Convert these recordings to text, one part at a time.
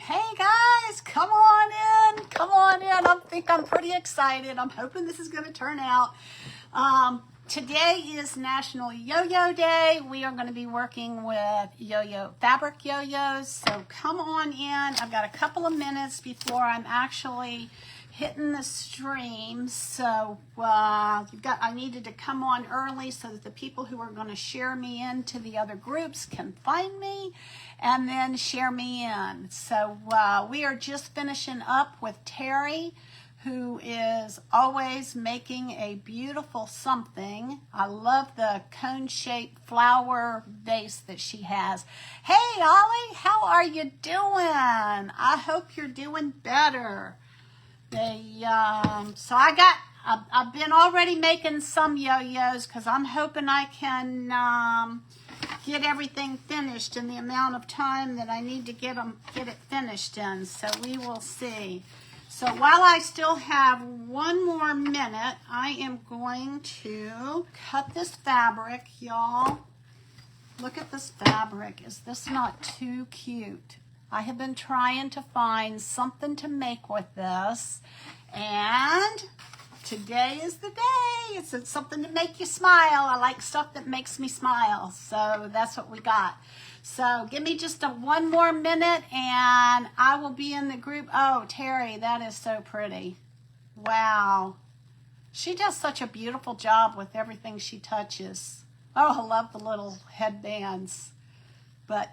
Hey guys, come on in, come on in. I think I'm pretty excited. I'm hoping this is going to turn out. Today is National Yo-Yo Day. We are going to be working with fabric yo-yos, so come on in. I've got a couple of minutes before I'm actually hitting the stream, so I needed to come on early so that the people who are going to share me into the other groups can find me and then share me in. So we are just finishing up with Terry, who is always making a beautiful something. I love the cone-shaped flower vase that she has. Hey Ollie, how are you doing? I hope you're doing better. So I've been already making some yo-yos because I'm hoping I can get everything finished in the amount of time that I need to get it finished in. So we will see. So while I still have one more minute, I am going to cut this fabric, y'all. Look at this fabric. Is this not too cute? I have been trying to find something to make with this, and today is the day. It's something to make you smile. I like stuff that makes me smile, so that's what we got. So give me just one more minute, and I will be in the group. Oh, Terry, that is so pretty. Wow. She does such a beautiful job with everything she touches. Oh, I love the little headbands. But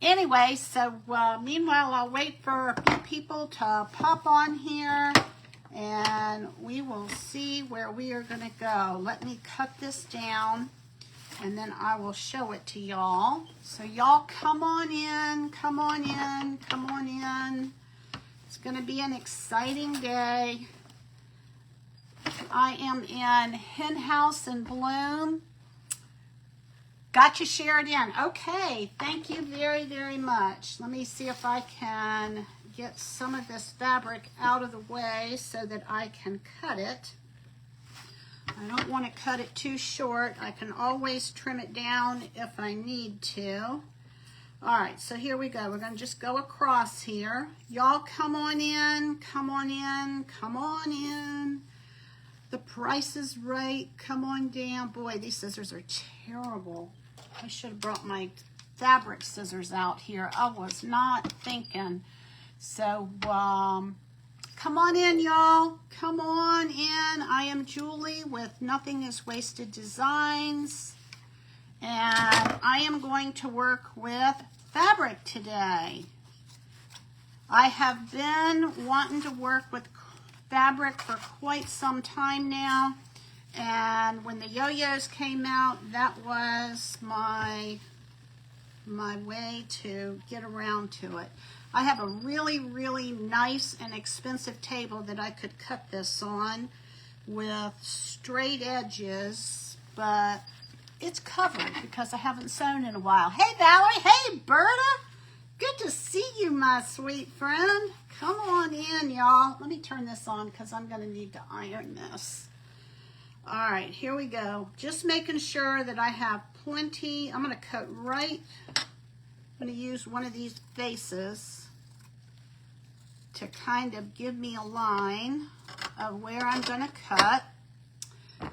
anyway, so meanwhile, I'll wait for a few people to pop on here, and we will see where we are going to go. Let me cut this down, and then I will show it to y'all. So y'all come on in, come on in, come on in. It's going to be an exciting day. I am in Hen House in Bloom. Got you shared in. Okay, thank you very, very much. Let me see if I can get some of this fabric out of the way so that I can cut it. I don't want to cut it too short. I can always trim it down if I need to. All right, so here we go. We're going to just go across here. Y'all come on in, come on in, come on in. The price is right. Come on down. Boy, these scissors are terrible. I should have brought my fabric scissors out here. I was not thinking. So, come on in, y'all. Come on in. I am Julie with Nothing is Wasted Designs. And I am going to work with fabric today. I have been wanting to work with fabric for quite some time now. And when the yo-yos came out, that was my way to get around to it. I have a really, really nice and expensive table that I could cut this on with straight edges, but it's covered because I haven't sewn in a while. Hey, Valerie. Hey, Berta. Good to see you, my sweet friend. Come on in, y'all. Let me turn this on because I'm going to need to iron this. All right, here we go. Just making sure that I have plenty. I'm going to cut right. I'm going to use one of these faces to kind of give me a line of where I'm going to cut.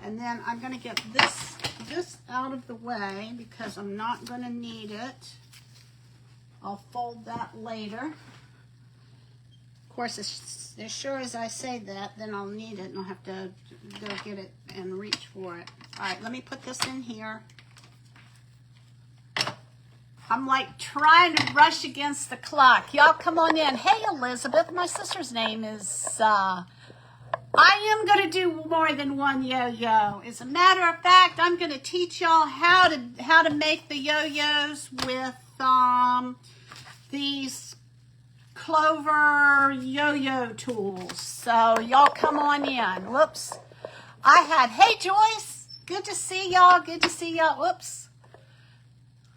And then I'm going to get this out of the way because I'm not going to need it. I'll fold that later. Of course, as sure as I say that, then I'll need it and I'll have to go get it and reach for it. All right, let me put this in here. I'm like trying to rush against the clock. Y'all come on in. Hey, Elizabeth, my sister's name is, I am going to do more than one yo-yo. As a matter of fact, I'm going to teach y'all how to make the yo-yos with these Clover yo-yo tools. So y'all come on in. Whoops. Hey Joyce, good to see y'all. Good to see y'all. Whoops.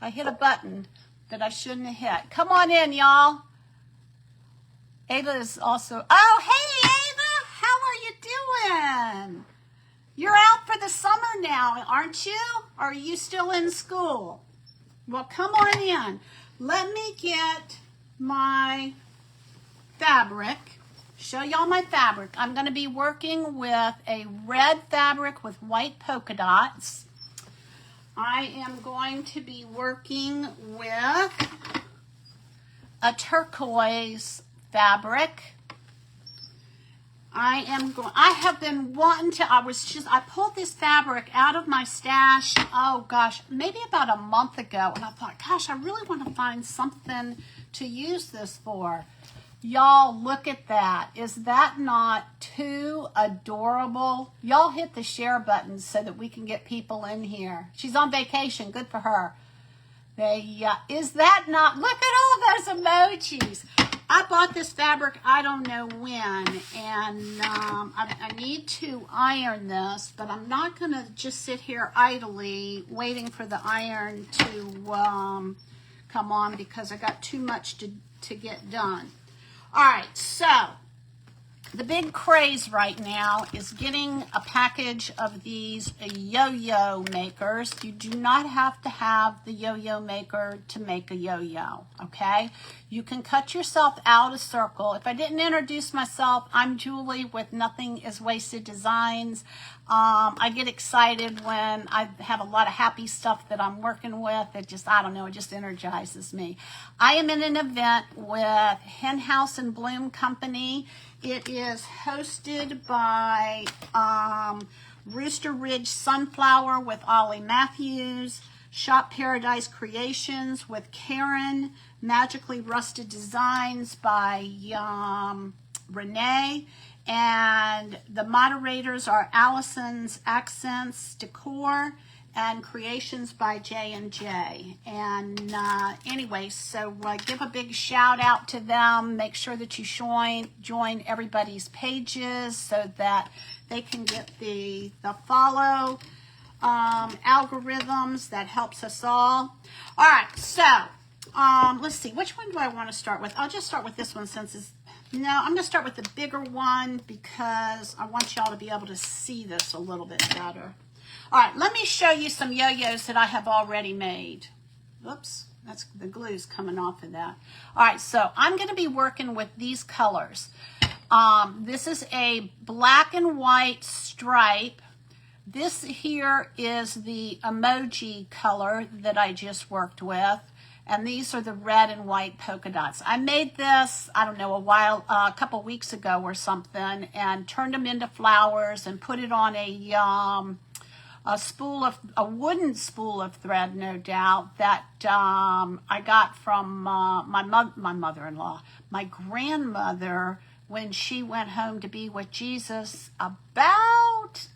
I hit a button that I shouldn't have hit. Come on in, y'all. Ava is also, oh, hey Ava, how are you doing? You're out for the summer now, aren't you? Or are you still in school? Well, come on in. Let me get my fabric. Show y'all my fabric. I'm going to be working with a red fabric with white polka dots. I am going to be working with a turquoise fabric. I have been wanting to, I pulled this fabric out of my stash, oh gosh, maybe about a month ago, and I thought, gosh, I really want to find something to use this for. Y'all, look at that. Is that not too adorable? Y'all hit the share button so that we can get people in here. She's on vacation. Good for her. Is that not? Look at all those emojis. I bought this fabric, I don't know when, and I need to iron this, but I'm not going to just sit here idly waiting for the iron to come on because I got too much to get done. All right, so the big craze right now is getting a package of these yo-yo makers. You do not have to have the yo-yo maker to make a yo-yo, okay? You can cut yourself out a circle. If I didn't introduce myself, I'm Julie with Nothing is Wasted Designs. I get excited when I have a lot of happy stuff that I'm working with. It just, I don't know, it just energizes me. I am in an event with Hen House and Bloom Company. It is hosted by Rooster Ridge Sunflower with Ollie Matthews, Shop Paradise Creations with Karen, Magically Rusted Designs by Renee, and the moderators are Allison's Accents Decor and Creations by J&J. And anyway, so give a big shout out to them. Make sure that you join everybody's pages so that they can get the follow algorithms. That helps us all. All right, so let's see. Which one do I want to start with? I'll just start with this one since it's, no, I'm going to start with the bigger one because I want y'all to be able to see this a little bit better. All right, let me show you some yo-yos that I have already made. Oops, that's the glue's coming off of that. All right, so I'm going to be working with these colors. This is a black and white stripe. This here is the emoji color that I just worked with. And these are the red and white polka dots. I made this, I don't know, a couple weeks ago or something, and turned them into flowers and put it on a wooden spool of thread, no doubt, that I got from my mother-in-law, my grandmother, when she went home to be with Jesus about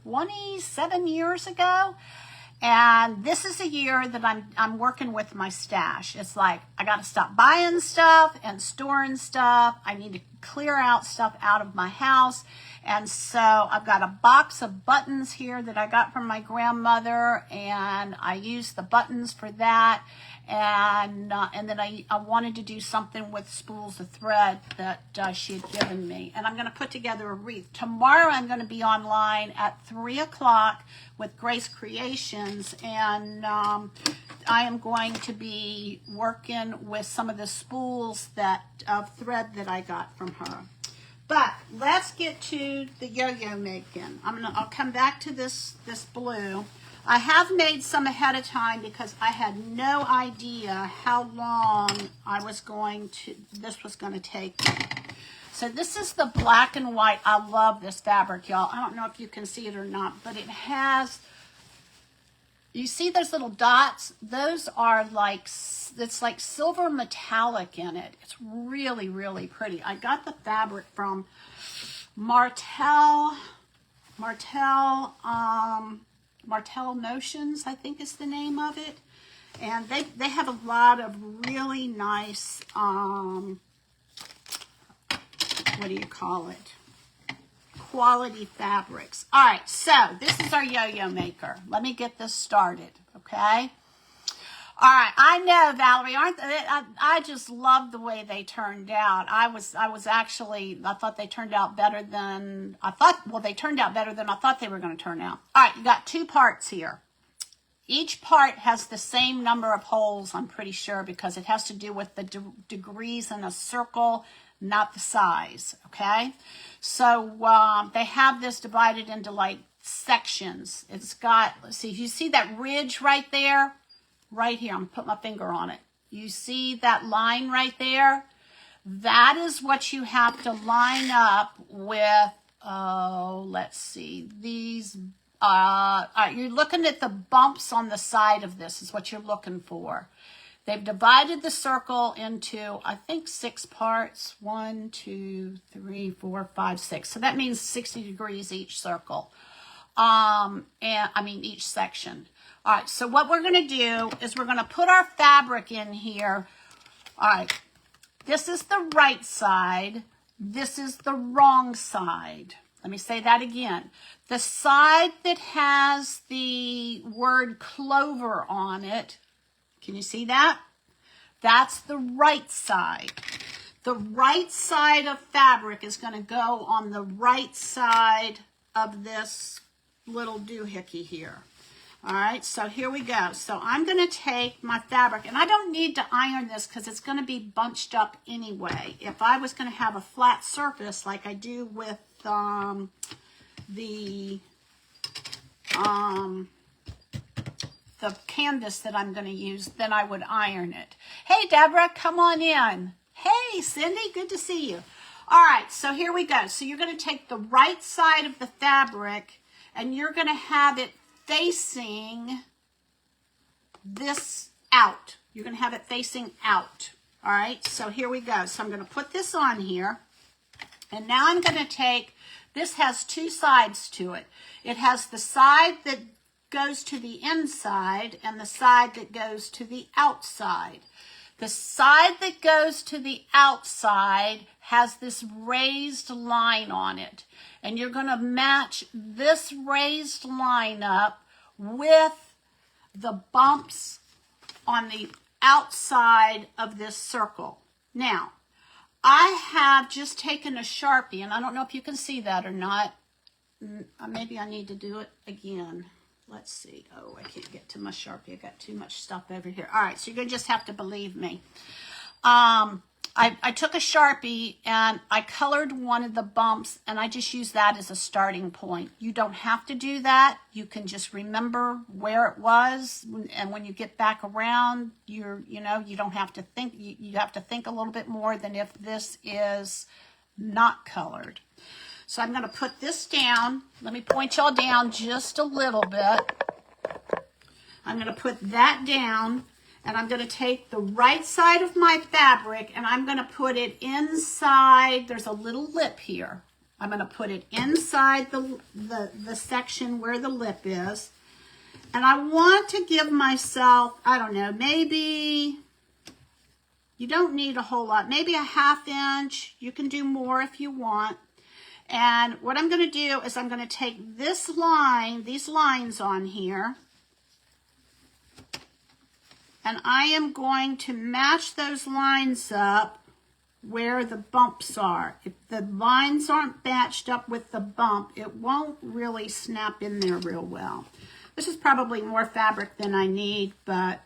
27 years ago. And this is a year that I'm working with my stash. It's like I got to stop buying stuff and storing stuff. I need to clear out stuff out of my house. And so I've got a box of buttons here that I got from my grandmother, and I used the buttons for that. And then I wanted to do something with spools of thread that she had given me. And I'm going to put together a wreath. Tomorrow I'm going to be online at 3 o'clock with Grace Creations. And I am going to be working with some of the spools of thread that I got from her. But let's get to the yo-yo making. I'll come back to this blue. I have made some ahead of time because I had no idea how long this was going to take me. So this is the black and white. I love this fabric, y'all. I don't know if you can see it or not, but it has, you see those little dots? Those are like, it's like silver metallic in it. It's really, really pretty. I got the fabric from Martell Notions, I think is the name of it. And they have a lot of really nice, what do you call it? Quality fabrics. All right, so this is our yo-yo maker. Let me get this started, okay? All right, I know, Valerie, I just love the way they turned out. I thought they turned out better than they turned out better than I thought they were going to turn out. All right, you got two parts here. Each part has the same number of holes, I'm pretty sure, because it has to do with the degrees in a circle, not the size, okay? So they have this divided into like sections. It's got, let's see, you see that ridge right there? Right here, I'm gonna put my finger on it. You see that line right there? That is what you have to line up with, let's see, these, you're looking at the bumps on the side of this is what you're looking for. They've divided the circle into, I think, 6 parts. 1, 2, 3, 4, 5, 6. So that means 60 degrees each circle. Each section. All right, so what we're going to do is we're going to put our fabric in here. All right, this is the right side. This is the wrong side. Let me say that again. The side that has the word clover on it, can you see that? That's the right side. The right side of fabric is going to go on the right side of this little doohickey here. All right, so here we go. So I'm going to take my fabric, and I don't need to iron this because it's going to be bunched up anyway. If I was going to have a flat surface like I do with the canvas that I'm going to use, then I would iron it. Hey, Deborah, come on in. Hey, Cindy, good to see you. All right, so here we go. So you're going to take the right side of the fabric, and you're going to have it facing this out. You're going to have it facing out. All right, so here we go. So I'm going to put this on here, and now I'm going to take, this has 2 sides to it. It has the side that goes to the inside and the side that goes to the outside. The side that goes to the outside has this raised line on it. And you're going to match this raised line up with the bumps on the outside of this circle. Now, I have just taken a Sharpie, and I don't know if you can see that or not. Maybe I need to do it again. Let's see. Oh, I can't get to my Sharpie. I got too much stuff over here. All right, so you're going to just have to believe me. I took a Sharpie and I colored one of the bumps, and I just used that as a starting point. You don't have to do that. You can just remember where it was, and when you get back around, you don't have to think. You have to think a little bit more than if this is not colored. So I'm going to put this down. Let me point y'all down just a little bit. I'm going to put that down, and I'm going to take the right side of my fabric, and I'm going to put it inside. There's a little lip here. I'm going to put it inside the section where the lip is. And I want to give myself, I don't know, maybe, you don't need a whole lot, maybe a 1/2 inch. You can do more if you want. And what I'm going to do is I'm going to take this line, these lines on here, and I am going to match those lines up where the bumps are. If the lines aren't matched up with the bump, it won't really snap in there real well. This is probably more fabric than I need, but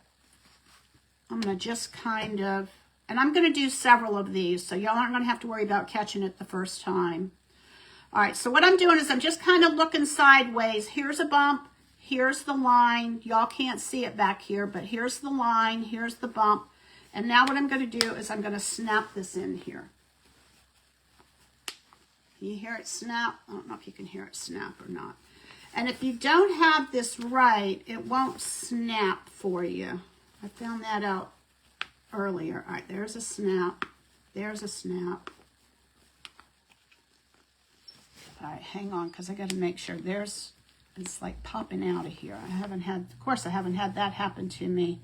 I'm going to just kind of, and I'm going to do several of these, so y'all aren't going to have to worry about catching it the first time. All right, so what I'm doing is I'm just kind of looking sideways. Here's a bump, here's the line. Y'all can't see it back here, but here's the line, here's the bump. And now what I'm going to do is I'm going to snap this in here. Can you hear it snap? I don't know if you can hear it snap or not. And if you don't have this right, it won't snap for you. I found that out earlier. All right, there's a snap. There's a snap. All right, hang on, because I got to make sure it's like popping out of here. Of course, I haven't had that happen to me.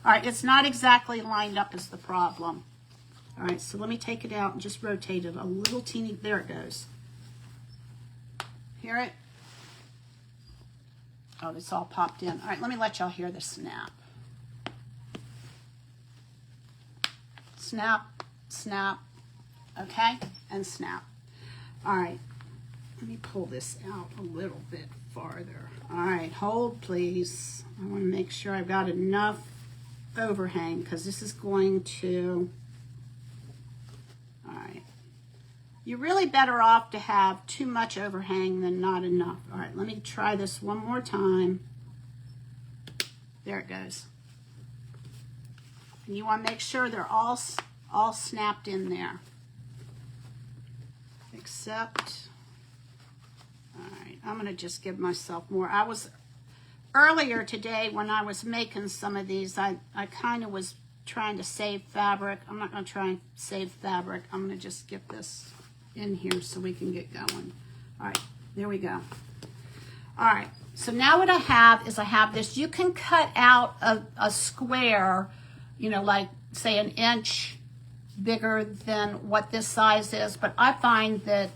All right, it's not exactly lined up is the problem. All right, so let me take it out and just rotate it a little teeny. There it goes. Hear it? Oh, it's all popped in. All right, let me let y'all hear the snap. Snap, snap, okay, and snap. All right. Let me pull this out a little bit farther. All right, hold please. I want to make sure I've got enough overhang because this is going to, all right. You're really better off to have too much overhang than not enough. All right, let me try this one more time. There it goes. And you want to make sure they're all snapped in there. Except, all right, I'm going to just give myself more. Earlier today when I was making some of these, I kind of was trying to save fabric. I'm not going to try and save fabric. I'm going to just get this in here so we can get going. All right, there we go. All right, so now what I have is I have this. You can cut out a square, you know, like say an inch bigger than what this size is, but I find that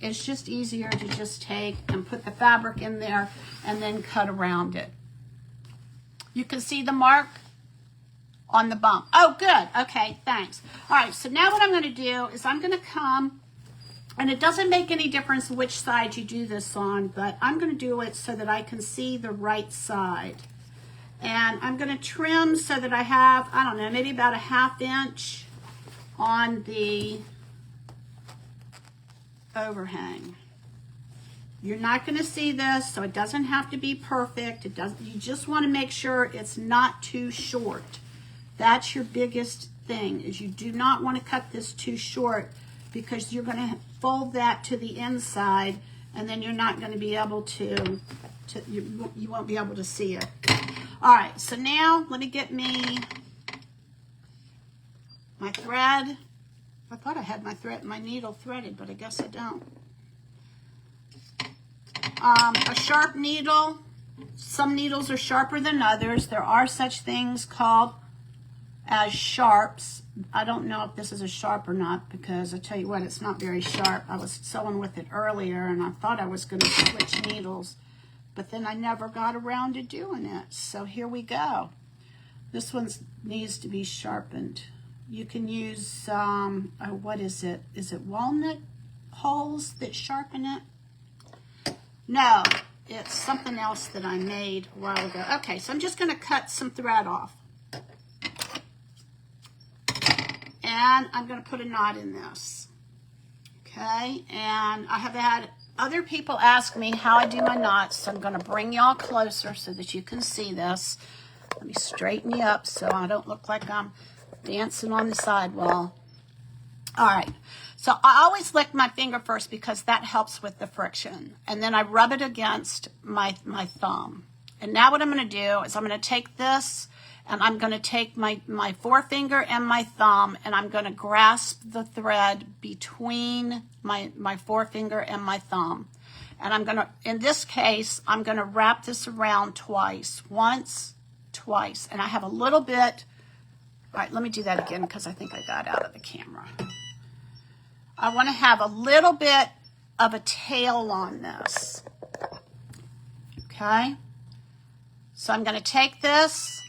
it's just easier to just take and put the fabric in there and then cut around it. You can see the mark on the bump. Oh, good. Okay, thanks. All right, so now what I'm going to do is I'm going to come, and it doesn't make any difference which side you do this on, but I'm going to do it so that I can see the right side. And I'm going to trim so that I have, I don't know, maybe about a 1/2 inch on the overhang. You're not going to see this, so it doesn't have to be perfect. It doesn't. You just want to make sure it's not too short. That's your biggest thing, is you do not want to cut this too short, because you're going to fold that to the inside, and then you're not going to be able to you won't be able to see it. All right, so now let me get my thread. I thought I had my needle threaded, but I guess I don't. A sharp needle. Some needles are sharper than others. There are such things called as sharps. I don't know if this is a sharp or not, because I tell you what, it's not very sharp. I was sewing with it earlier, and I thought I was going to switch needles, but then I never got around to doing it. So here we go. This one needs to be sharpened. You can use, what is it? Is it walnut holes that sharpen it? No, it's something else that I made a while ago. Okay, so I'm just going to cut some thread off. And I'm going to put a knot in this. Okay, and I have had other people ask me how I do my knots, so I'm going to bring y'all closer so that you can see this. Let me straighten you up so I don't look like I'm dancing on the sidewall. All right, so I always lick my finger first because that helps with the friction. And then I rub it against my thumb. And now what I'm going to do is I'm going to take this, and I'm going to take my forefinger and my thumb, and I'm going to grasp the thread between my forefinger and my thumb. And I'm going to, in this case, I'm going to wrap this around twice. Once, twice. And I have a little bit. All right, let me do that again because I think I got out of the camera. I want to have a little bit of a tail on this. Okay? So I'm going to take this.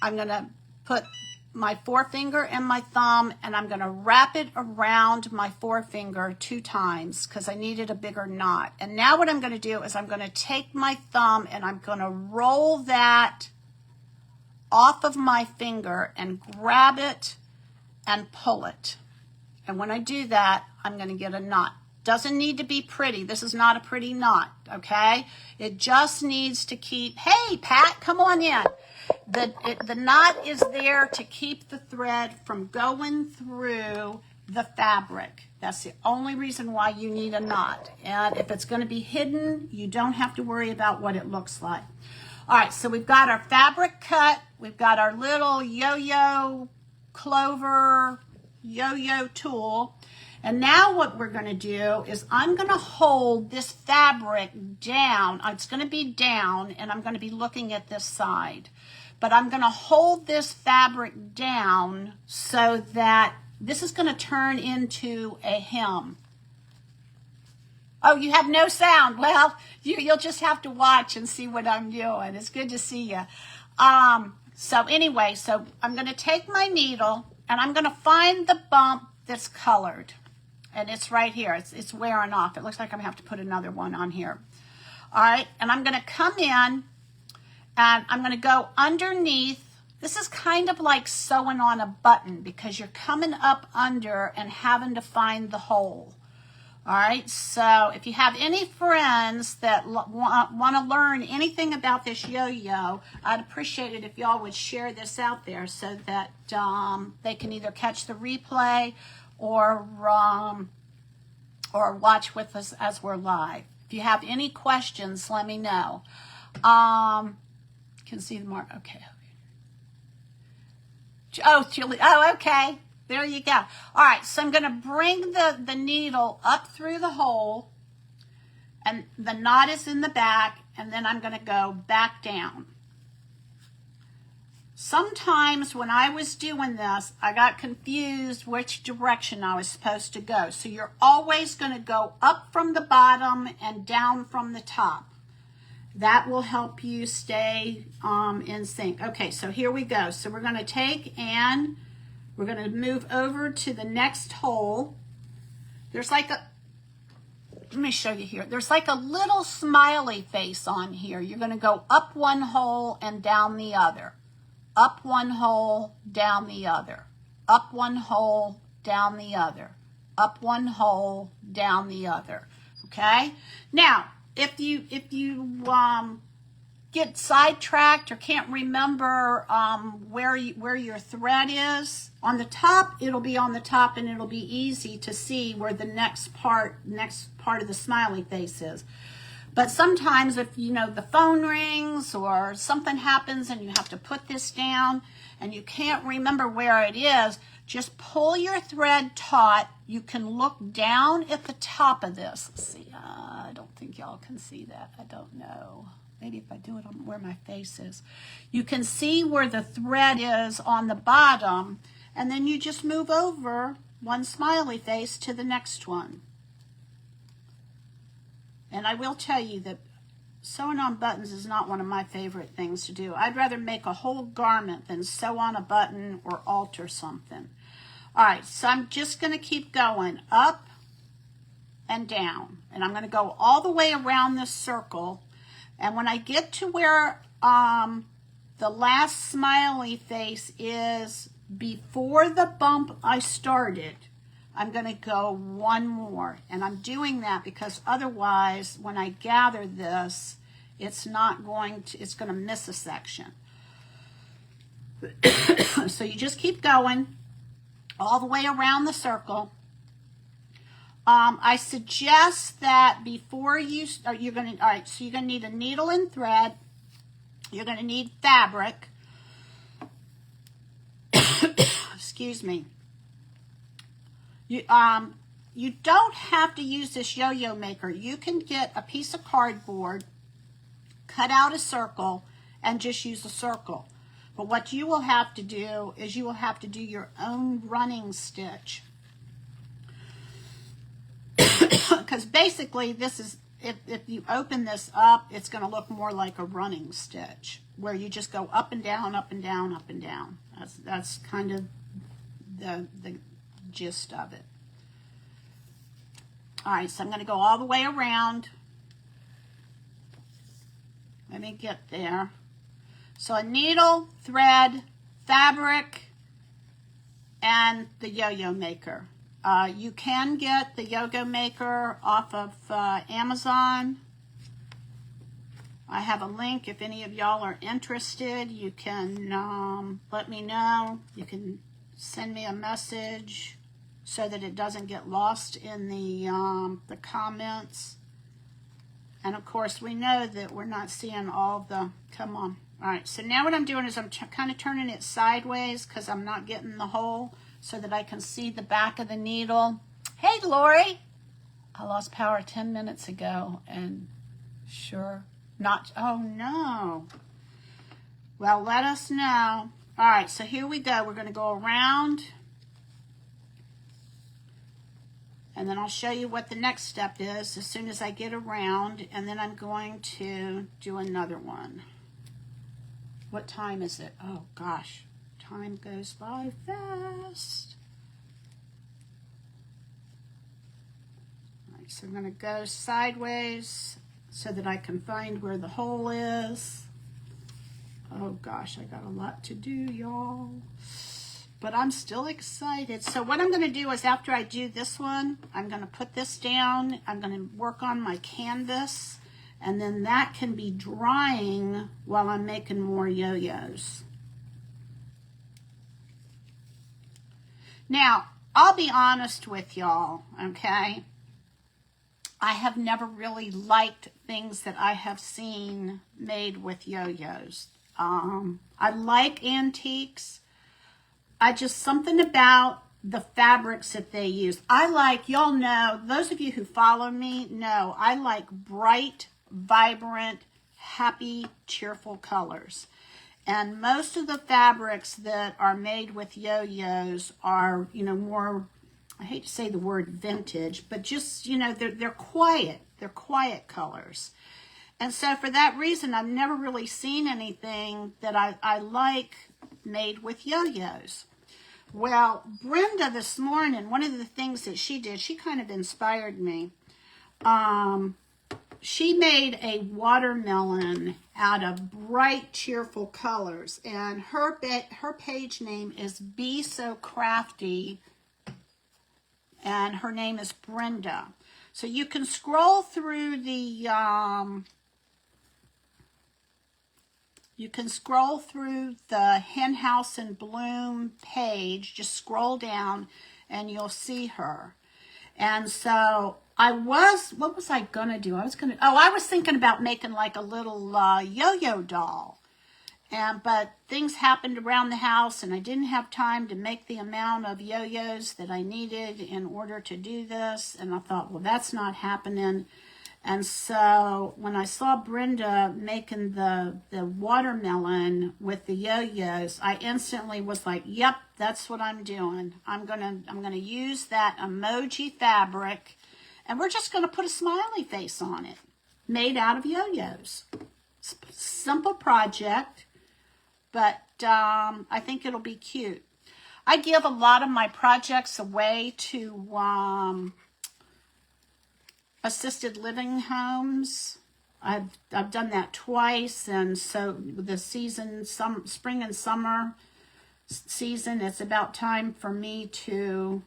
I'm going to put my forefinger and my thumb, and I'm going to wrap it around my forefinger 2 times because I needed a bigger knot. And now what I'm going to do is I'm going to take my thumb and I'm going to roll that off of my finger and grab it and pull it. And when I do that, I'm going to get a knot. Doesn't need to be pretty. This is not a pretty knot, okay? It just needs to keep, hey, Pat, come on in. The knot is there to keep the thread from going through the fabric. That's the only reason why you need a knot. And if it's going to be hidden, you don't have to worry about what it looks like. All right, so we've got our fabric cut. We've got our little yo-yo clover yo-yo tool. And now what we're going to do is I'm going to hold this fabric down. It's going to be down, and I'm going to be looking at this side. But I'm going to hold this fabric down so that this is going to turn into a hem. Oh, you have no sound. Well, you'll just have to watch and see what I'm doing. It's good to see you. So anyway, so I'm going to take my needle, and I'm going to find the bump that's colored. And it's right here. It's wearing off. It looks like I'm going to have to put another one on here. All right, and I'm going to come in and I'm going to go underneath. This is kind of like sewing on a button because you're coming up under and having to find the hole. All right, so if you have any friends that want to learn anything about this yo-yo, I'd appreciate it if y'all would share this out there so that they can either catch the replay or watch with us as we're live. If you have any questions, let me know. Can see the mark. Okay. Oh, Julie. Oh, okay. There you go. All right, so I'm going to bring the needle up through the hole, and the knot is in the back, and then I'm going to go back down. Sometimes when I was doing this, I got confused which direction I was supposed to go. So you're always going to go up from the bottom and down from the top. That will help you stay in sync. Okay, so here we go. So we're going to take and we're going to move over to the next hole. There's like a, let me show you here. There's like a little smiley face on here. You're going to go up one hole and down the other. Up one hole, down the other. Up one hole, down the other. Up one hole, down the other. Okay? Now, if you get sidetracked or can't remember where your thread is, on the top, it'll be on the top and it'll be easy to see where the next part of the smiley face is. But sometimes if the phone rings or something happens and you have to put this down and you can't remember where it is, just pull your thread taut. You can look down at the top of this. Let's see, I don't think y'all can see that. I don't know. Maybe if I do it on where my face is. You can see where the thread is on the bottom, and then you just move over one smiley face to the next one. And I will tell you that sewing on buttons is not one of my favorite things to do. I'd rather make a whole garment than sew on a button or alter something. All right, so I'm just going to keep going up and down. And I'm going to go all the way around this circle. And when I get to where the last smiley face is before the bump I started, I'm going to go one more. And I'm doing that because otherwise, when I gather this, it's going to miss a section. So you just keep going all the way around the circle. I suggest that before you're going to need a needle and thread. You're going to need fabric. Excuse me. You don't have to use this yo-yo maker. You can get a piece of cardboard, cut out a circle, and just use a circle. But what you will have to do is you will have to do your own running stitch. Because basically this is, if you open this up, it's going to look more like a running stitch, where you just go up and down, up and down, up and down. That's kind of the gist of it. All right, so I'm going to go all the way around. Let me get there. So a needle, thread, fabric, and the yo-yo maker. You can get the yo-yo maker off of Amazon. I have a link. If any of y'all are interested, you can let me know. You can send me a message so that it doesn't get lost in the comments. And of course, we know that we're not seeing all the, come on. All right, so now what I'm doing is I'm kind of turning it sideways because I'm not getting the hole so that I can see the back of the needle. Hey, Lori. I lost power 10 minutes ago and sure not, oh no. Well, let us know. All right, so here we go. We're going to go around. And then I'll show you what the next step is as soon as I get around. And then I'm going to do another one. What time is it? Oh, gosh. Time goes by fast. All right, so I'm going to go sideways, so that I can find where the hole is. Oh gosh, I got a lot to do, y'all. But I'm still excited. So what I'm going to do is after I do this one, I'm going to put this down. I'm going to work on my canvas. And then that can be drying while I'm making more yo-yos. Now, I'll be honest with y'all, okay? I have never really liked things that I have seen made with yo-yos. I like antiques. Something about the fabrics that they use. I like, y'all know, those of you who follow me know, I like bright, vibrant, happy, cheerful colors. And most of the fabrics that are made with yo-yos are, you know, more, I hate to say the word vintage, but just, you know, they're quiet. They're quiet colors. And so for that reason, I've never really seen anything that I like made with yo-yos. Well, Brenda this morning, one of the things that she did, she kind of inspired me. She made a watermelon out of bright, cheerful colors. And her page name is Be So Crafty. And her name is Brenda. So you can scroll through the Hen House in Bloom page. Just scroll down and you'll see her. And so what was I gonna do? I was thinking about making like a little yo-yo doll. But things happened around the house and I didn't have time to make the amount of yo-yos that I needed in order to do this. And I thought, well, that's not happening. And so when I saw Brenda making the watermelon with the yo-yos, I instantly was like, yep, that's what I'm doing. I'm gonna use that emoji fabric and we're just gonna put a smiley face on it, made out of yo-yos. Simple project, but I think it'll be cute. I give a lot of my projects away to assisted living homes. I've done that twice, and so the season, spring and summer season, it's about time for me to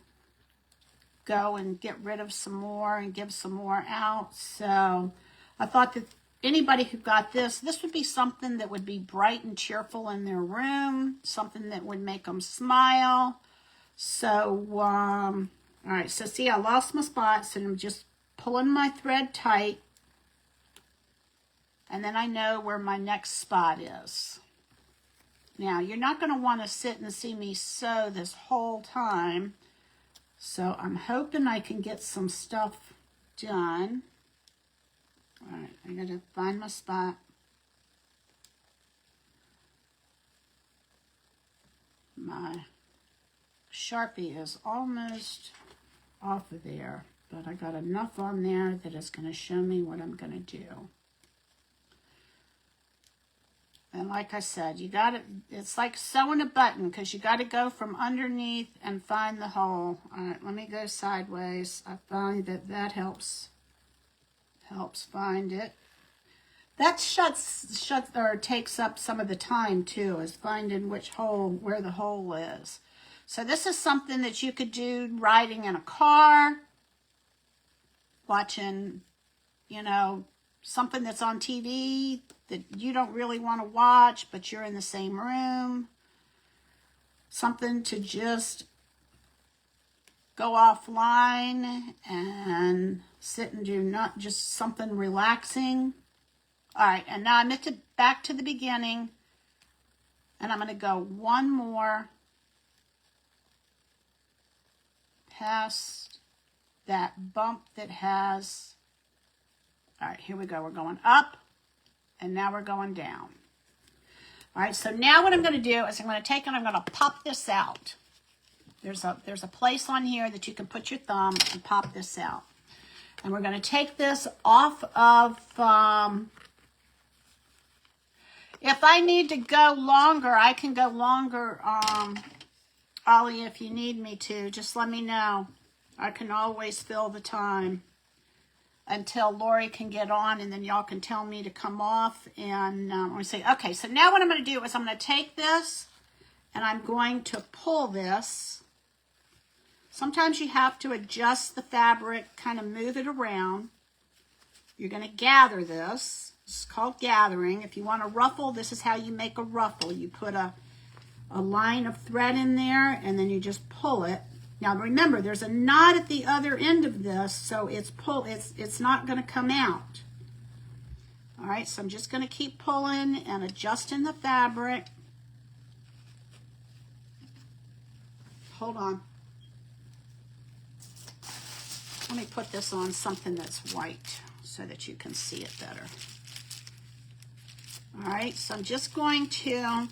go and get rid of some more and give some more out. So I thought that anybody who got this would be something that would be bright and cheerful in their room, something that would make them smile. So, all right, so see, I lost my spots and I'm just pulling my thread tight, and then I know where my next spot is. Now, you're not going to want to sit and see me sew this whole time, so I'm hoping I can get some stuff done. All right, I got to find my spot. My Sharpie is almost off of there. But I got enough on there that it's going to show me what I'm going to do. And like I said, it's like sewing a button because you got to go from underneath and find the hole. All right, let me go sideways. I find that helps find it. That shuts or takes up some of the time too, is finding where the hole is. So this is something that you could do riding in a car, watching, you know, something that's on TV that you don't really want to watch, but you're in the same room. Something to just go offline and sit and do, not just something relaxing. All right, and now I'm back to the beginning, and I'm going to go one more past that bump that has, all right, here we go. We're going up, and now we're going down. All right, so now what I'm going to do is I'm going to take and I'm going to pop this out. There's a place on here that you can put your thumb and pop this out. And we're going to take this off of, if I need to go longer, I can go longer, Ollie, if you need me to. Just let me know. I can always fill the time. until Lori can get on, and then y'all can tell me to come off. And I'm going to say, okay, so now what I'm going to do is I'm going to take this and I'm going to pull this. Sometimes you have to adjust the fabric, kind of move it around. You're going to gather this. It's called gathering. If you want a ruffle, this is how you make a ruffle. You put a line of thread in there, and then you just pull it. Now remember, there's a knot at the other end of this, so it's not going to come out. All right, so I'm just going to keep pulling and adjusting the fabric. Hold on. Let me put this on something that's white so that you can see it better. All right, so I'm just going to,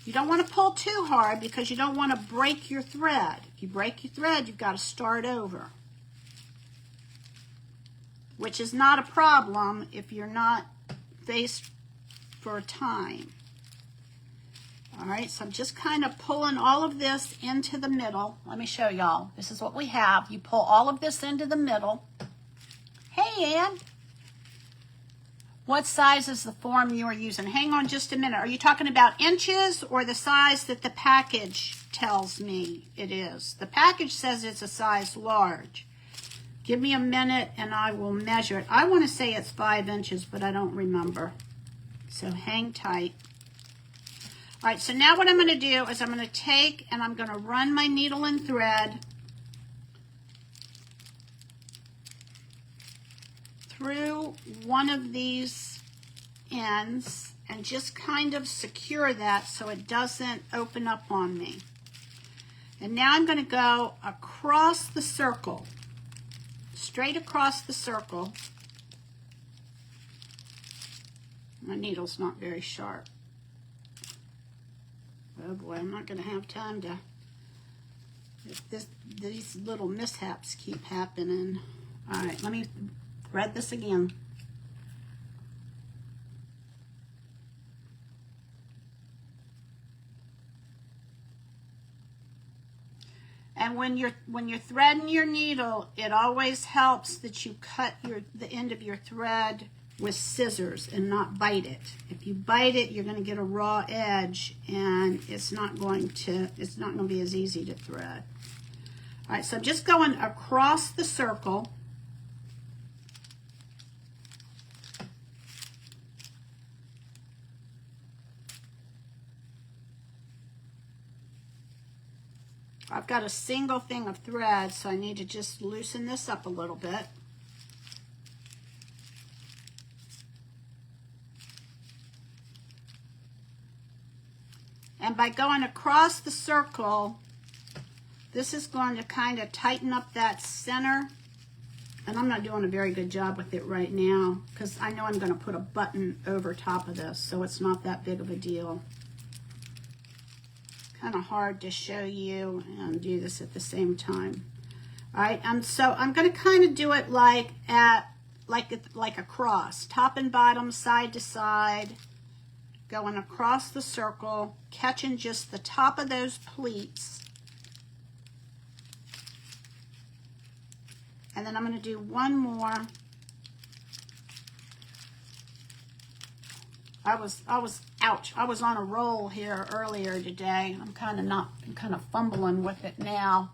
you don't want to pull too hard because you don't want to break your thread. If you break your thread, you've got to start over, which is not a problem if you're not faced for time. All right, so I'm just kind of pulling all of this into the middle. Let me show y'all. This is what we have. You pull all of this into the middle. Hey, Ann. What size is the form you are using? Hang on just a minute. Are you talking about inches or the size that the package tells me it is? The package says it's a size large. Give me a minute and I will measure it. I want to say it's 5 inches, but I don't remember. So hang tight. All right, so now what I'm going to do is I'm going to take and I'm going to run my needle and thread through one of these ends and just kind of secure that so it doesn't open up on me. And now I'm going to go across the circle, straight across the circle. My needle's not very sharp. Oh boy, I'm not going to have time to, if these little mishaps keep happening. All right, let me thread this again. And when you're threading your needle, it always helps that you cut the end of your thread with scissors and not bite it. If you bite it, you're going to get a raw edge, and it's not going to be as easy to thread. All right, so I'm just going across the circle. I've got a single thing of thread, so I need to just loosen this up a little bit. And by going across the circle, this is going to kind of tighten up that center. And I'm not doing a very good job with it right now because I know I'm going to put a button over top of this, so it's not that big of a deal. Kind of hard to show you and do this at the same time. All right, so I'm going to kind of do it like a cross, top and bottom, side to side, going across the circle, catching just the top of those pleats. And then I'm going to do one more. Ouch, I was on a roll here earlier today. I'm kind of fumbling with it now.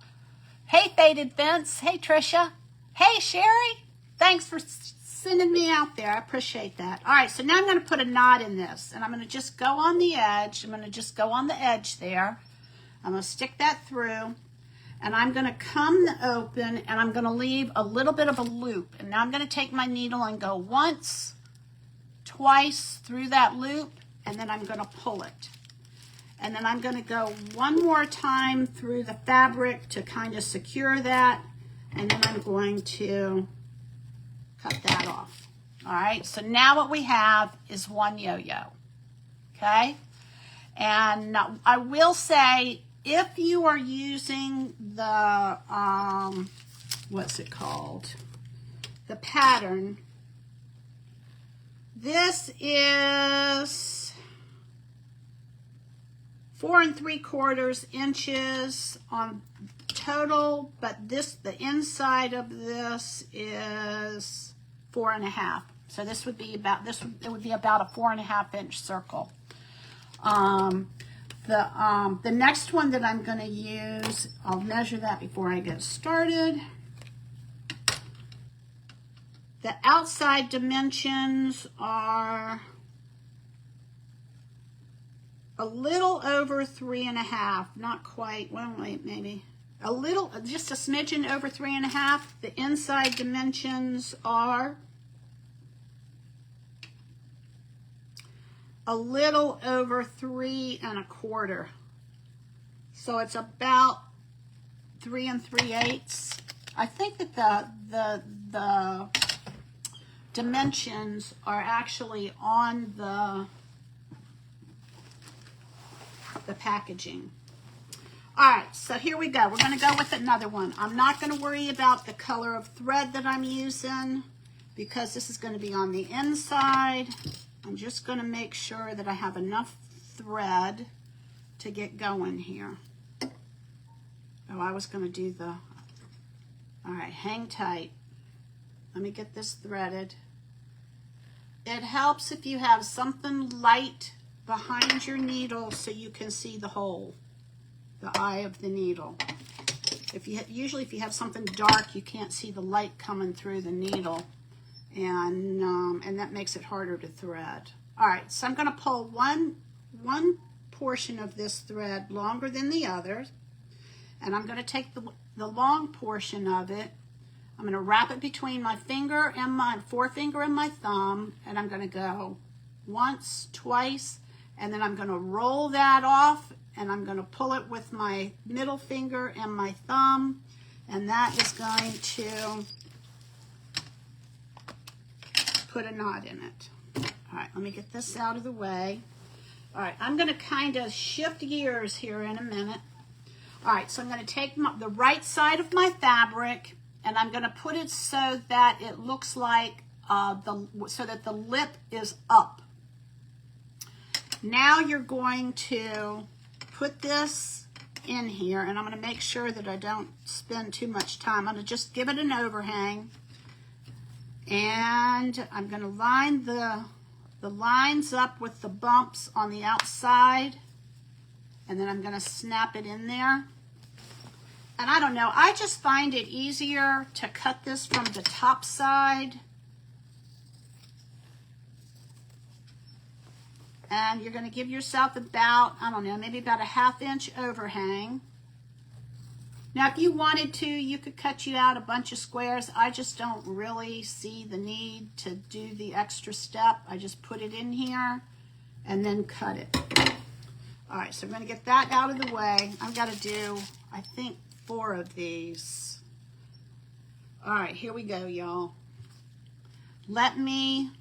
Hey, Faded Fence. Hey, Trisha. Hey, Sherry. Thanks for sending me out there. I appreciate that. All right, so now I'm going to put a knot in this, and I'm going to just go on the edge. I'm going to just go on the edge there. I'm going to stick that through, and I'm going to come open, and I'm going to leave a little bit of a loop. And now I'm going to take my needle and go once, twice through that loop, and then I'm going to pull it. And then I'm going to go one more time through the fabric to kind of secure that, and then I'm going to cut that off. All right, so now what we have is one yo-yo, okay? And I will say, if you are using the, what's it called? The pattern, this is 4 3/4 inches on total, but the inside of this is 4 1/2. So this would be about it would be about a 4 1/2 inch circle. The next one that I'm going to use, I'll measure that before I get started. The outside dimensions are a little over 3 1/2, not quite, well, wait, maybe a little, just a smidgen over 3 1/2. The inside dimensions are a little over 3 1/4. So it's about 3 3/8. I think that the dimensions are actually on the packaging. All right, so here we go. We're going to go with another one. I'm not going to worry about the color of thread that I'm using because this is going to be on the inside. I'm just going to make sure that I have enough thread to get going here. Oh, I was going to do all right, hang tight. Let me get this threaded. It helps if you have something light behind your needle so you can see the hole, the eye of the needle. Usually if you have something dark, you can't see the light coming through the needle, and that makes it harder to thread. All right, so I'm going to pull one portion of this thread longer than the other, and I'm going to take the long portion of it. I'm going to wrap it between my finger and my forefinger and my thumb, and I'm going to go once, twice, and then I'm going to roll that off, and I'm going to pull it with my middle finger and my thumb, and that is going to put a knot in it. All right, let me get this out of the way. All right, I'm going to kind of shift gears here in a minute. All right, so I'm going to take the right side of my fabric, and I'm going to put it so that it looks like so that the lip is up. Now you're going to put this in here, and I'm going to make sure that I don't spend too much time. I'm going to just give it an overhang, and I'm going to line the lines up with the bumps on the outside, and then I'm going to snap it in there. And I don't know, I just find it easier to cut this from the top side. And you're going to give yourself about, I don't know, maybe about a 1/2 inch overhang. Now, if you wanted to, you could cut you out a bunch of squares. I just don't really see the need to do the extra step. I just put it in here and then cut it. All right, so I'm going to get that out of the way. I've got to do, I think, 4 of these. All right, here we go, y'all. Let me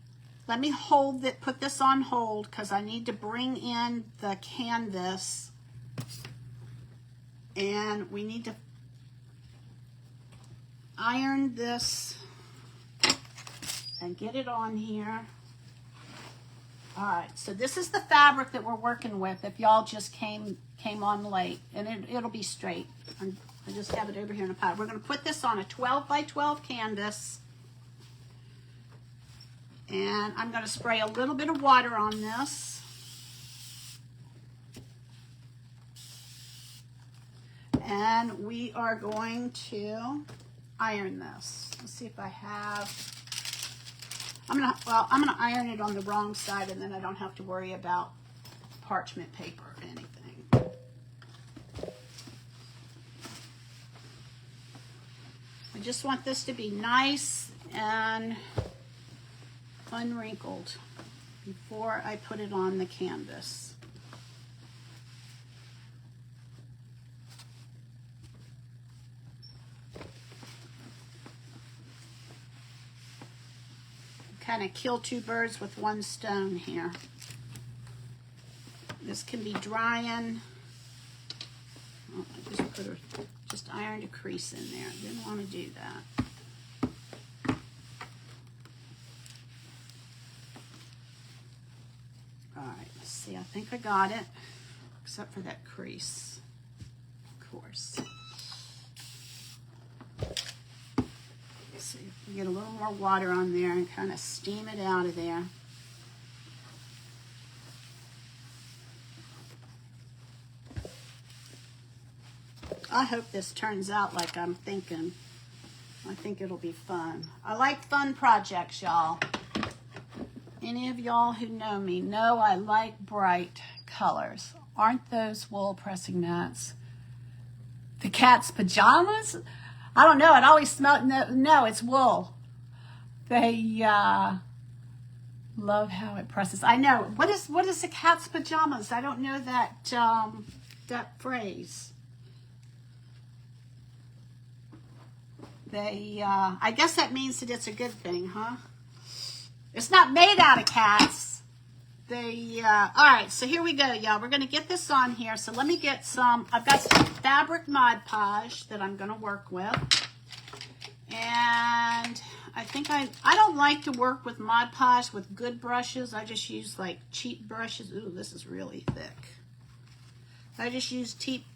hold it, put this on hold, because I need to bring in the canvas, and we need to iron this and get it on here. All right, so this is the fabric that we're working with if y'all just came on late, and it'll be straight. I just have it over here in a pile. We're going to put this on a 12 by 12 canvas. And I'm going to spray a little bit of water on this. And we are going to iron this. Let's see if I have, I'm going to iron it on the wrong side, and then I don't have to worry about parchment paper or anything. I just want this to be nice and unwrinkled before I put it on the canvas. Kind of kill 2 birds with 1 stone here. This can be drying. Oh, I just ironed a crease in there. Didn't want to do that. All right, let's see. I think I got it. except for that crease, of course. So you get a little more water on there and kind of steam it out of there. I hope this turns out like I'm thinking. I think it'll be fun. I like fun projects, y'all. Any of y'all who know me know I like bright colors. Aren't those wool pressing mats the cat's pajamas? I don't know. It always smelled. No, it's wool. They love how it presses. I know. What is the cat's pajamas? I don't know that that phrase. They, I guess that means that it's a good thing, huh? It's not made out of cats. They, all right, so here we go, y'all. We're going to get this on here. So let me get some, I've got some fabric Mod Podge that I'm going to work with. And I think I don't like to work with Mod Podge with good brushes. I just use like cheap brushes. Ooh, this is really thick. I just use cheap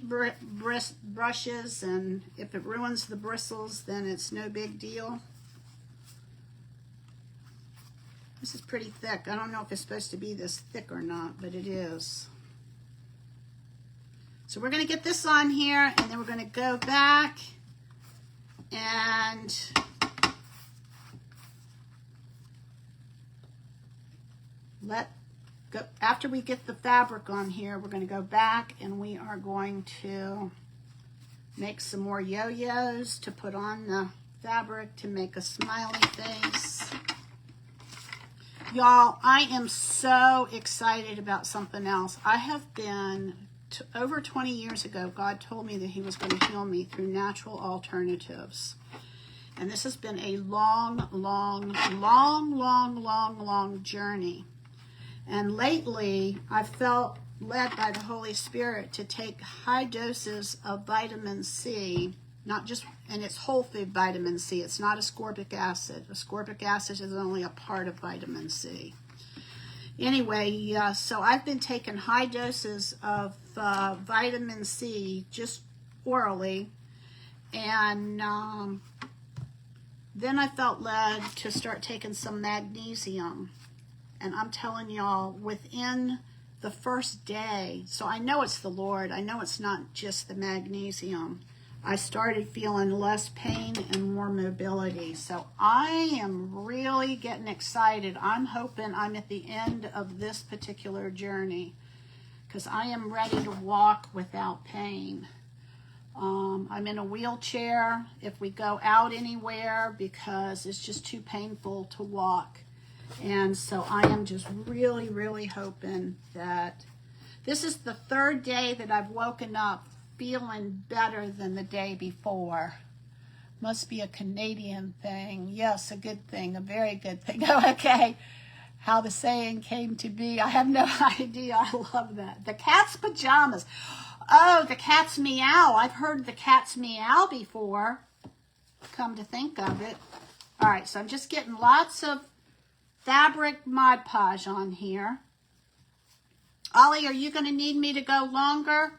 brushes, and if it ruins the bristles, then it's no big deal. This is pretty thick. I don't know if it's supposed to be this thick or not, but it is. So we're going to get this on here, and then we're going to go back and go. After we get the fabric on here, we're going to go back and we are going to make some more yo-yos to put on the fabric to make a smiley face. Y'all, I am so excited about something else. I have been, over 20 years ago, God told me that he was going to heal me through natural alternatives. And this has been a long journey. And lately, I felt led by the Holy Spirit to take high doses of vitamin C, not just, and it's whole food vitamin C. It's not ascorbic acid. Ascorbic acid is only a part of vitamin C. Anyway, so I've been taking high doses of vitamin C just orally. And then I felt led to start taking some magnesium. And I'm telling y'all, within the first day, so I know it's the Lord, I know it's not just the magnesium, I started feeling less pain and more mobility. So I am really getting excited. I'm hoping I'm at the end of this particular journey because I am ready to walk without pain. I'm in a wheelchair if we go out anywhere because it's just too painful to walk. And so I am just really hoping that this is the third day that I've woken up feeling better than the day before. Must be a Canadian thing. Yes, a good thing, a very good thing. Oh, okay. How the saying came to be, I have no idea. I love that. The cat's pajamas. Oh, the cat's meow. I've heard the cat's meow before, come to think of it. All right, so I'm just getting lots of fabric Mod Podge on here. Ollie, are you going to need me to go longer?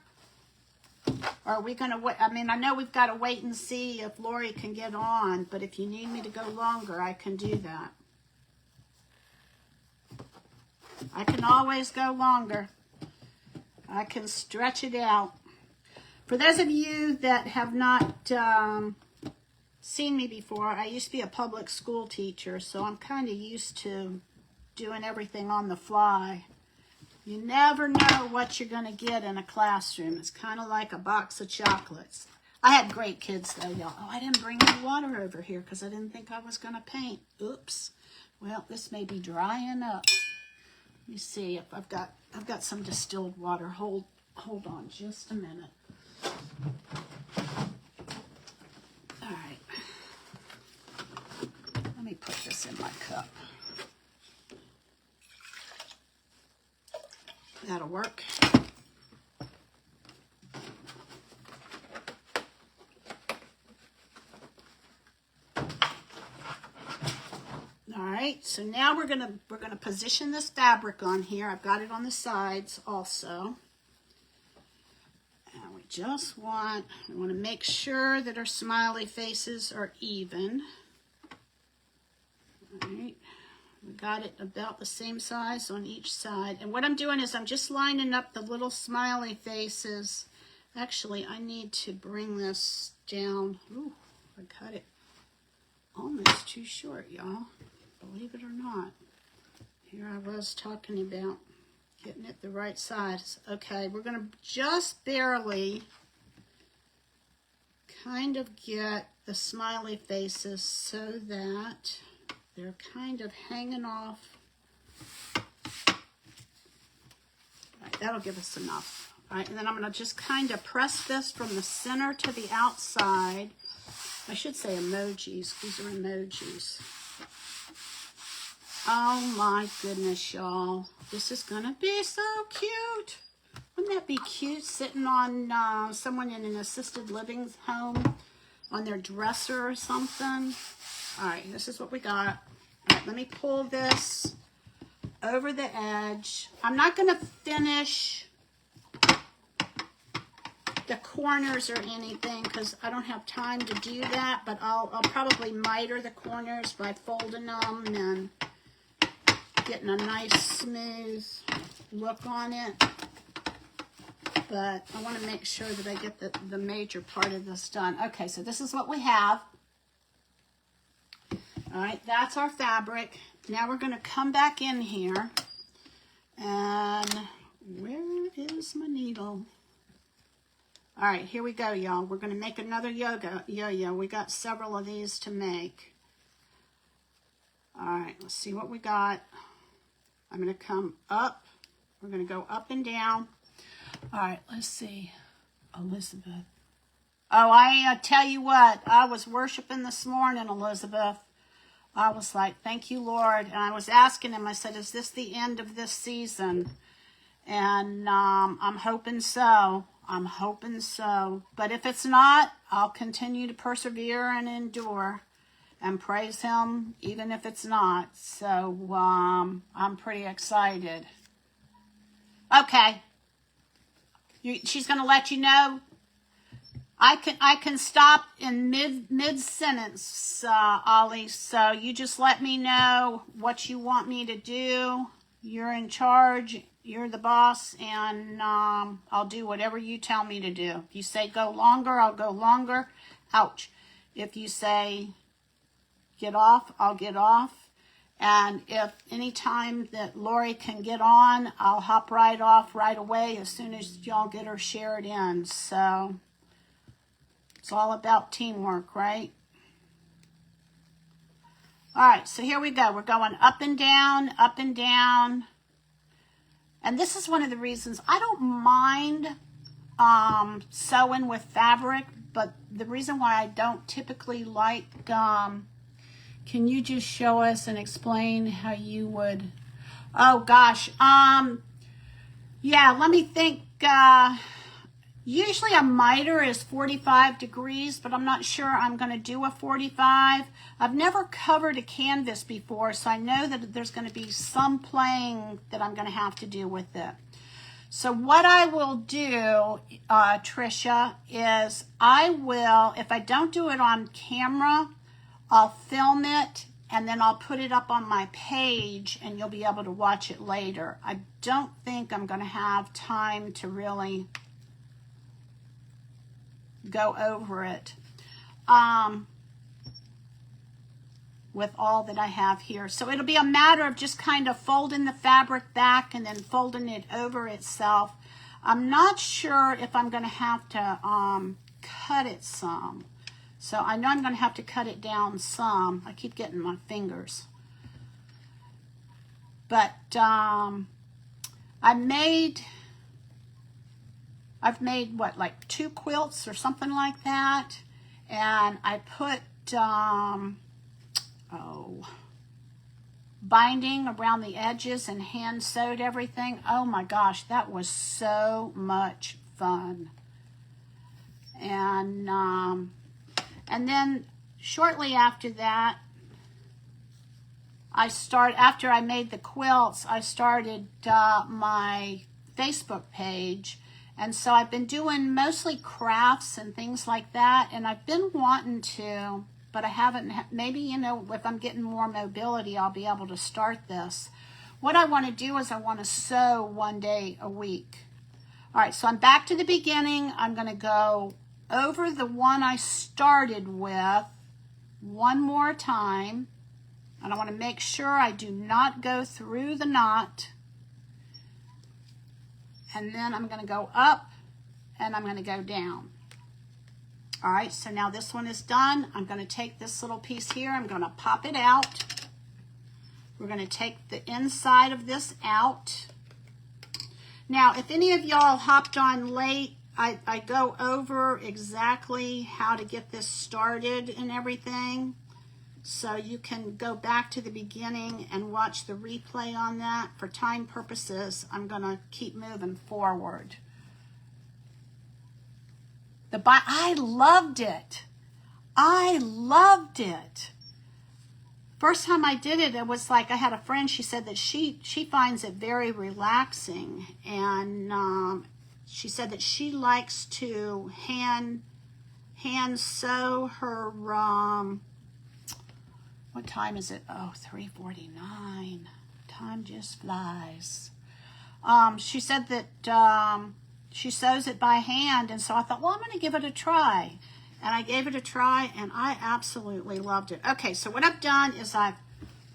Or are we going to wait? I mean, I know we've got to wait and see if Lori can get on, but if you need me to go longer, I can do that. I can always go longer. I can stretch it out. For those of you that have not seen me before, I used to be a public school teacher, so I'm kind of used to doing everything on the fly. You never know what you're going to get in a classroom. It's kind of like a box of chocolates. I had great kids though, y'all. Oh, I didn't bring any water over here because I didn't think I was going to paint. Oops. Well, this may be drying up. Let me see if I've got some distilled water. Hold on just a minute. All right. Let me put this in my cup. That'll work. All right, so now we're gonna position this fabric on here. I've got it on the sides also. I want to make sure that our smiley faces are even. All right, we got it about the same size on each side. And what I'm doing is I'm just lining up the little smiley faces. Actually, I need to bring this down. Ooh, I cut it almost too short, y'all. Believe it or not. Here I was talking about getting it the right size. Okay, we're going to just barely kind of get the smiley faces so that they're kind of hanging off. All right, that'll give us enough. All right, and then I'm going to just kind of press this from the center to the outside. I should say emojis. These are emojis. Oh my goodness, y'all. This is going to be so cute. Wouldn't that be cute, sitting on someone in an assisted living home on their dresser or something? All right, this is what we got. All right, let me pull this over the edge. I'm not going to finish the corners or anything because I don't have time to do that, but I'll probably miter the corners by folding them and getting a nice smooth look on it. But I want to make sure that I get the major part of this done. Okay, so this is what we have. All right, that's our fabric. Now we're going to come back in here. And where is my needle? All right, here we go, y'all. We're going to make another yo-yo. We got several of these to make. All right, let's see what we got. I'm going to come up. We're going to go up and down. All right, let's see. Elizabeth. Oh, I tell you what, I was worshiping this morning, Elizabeth. I was like, thank you, Lord. And I was asking him, I said, is this the end of this season? And I'm hoping so. I'm hoping so. But if it's not, I'll continue to persevere and endure and praise him, even if it's not. So I'm pretty excited. Okay. She's going to let you know. I can stop in mid sentence, Ollie. So you just let me know what you want me to do. You're in charge. You're the boss, and I'll do whatever you tell me to do. If you say go longer, I'll go longer. Ouch. If you say get off, I'll get off. And if any time that Lori can get on, I'll hop right off right away as soon as y'all get her shared in. So it's all about teamwork, right? All right, so here we go. We're going up and down, up and down. And this is one of the reasons I don't mind sewing with fabric, but the reason why I don't typically like, can you just show us and explain how you would, oh gosh, yeah, let me think, usually a miter is 45 degrees, but I'm not sure I'm going to do a 45. I've never covered a canvas before, so I know that there's going to be some playing that I'm going to have to do with it. So what I will do, Tricia, is I will, if I don't do it on camera, I'll film it and then I'll put it up on my page and you'll be able to watch it later. I don't think I'm going to have time to really go over it with all that I have here. So it'll be a matter of just kind of folding the fabric back and then folding it over itself. I'm not sure if I'm going to have to cut it some. So I know I'm going to have to cut it down some. I keep getting my fingers. But I've made what, like 2 quilts or something like that. And I put binding around the edges and hand sewed everything. Oh my gosh, that was so much fun. And then shortly after that, after I made the quilts, I started my Facebook page, And so I've been doing mostly crafts and things like that, and I've been wanting to, but I haven't. Maybe, you know, if I'm getting more mobility, I'll be able to start this. What I want to do is I want to sew 1 day a week. All right, so I'm back to the beginning. I'm going to go over the one I started with one more time, and I want to make sure I do not go through the knot. And then I'm going to go up and I'm going to go down. All right, so now this one is done. I'm going to take this little piece here. I'm going to pop it out. We're going to take the inside of this out. Now, if any of y'all hopped on late, I go over exactly how to get this started and everything. So you can go back to the beginning and watch the replay on that. For time purposes, I'm going to keep moving forward. I loved it. I loved it. First time I did it, it was like I had a friend, she said that she finds it very relaxing. And she said that she likes to hand sew her, what time is it? Oh, 3:49. Time just flies. She said that she sews it by hand, and so I thought, well, I'm going to give it a try. And I gave it a try, and I absolutely loved it. Okay, so what I've done is I've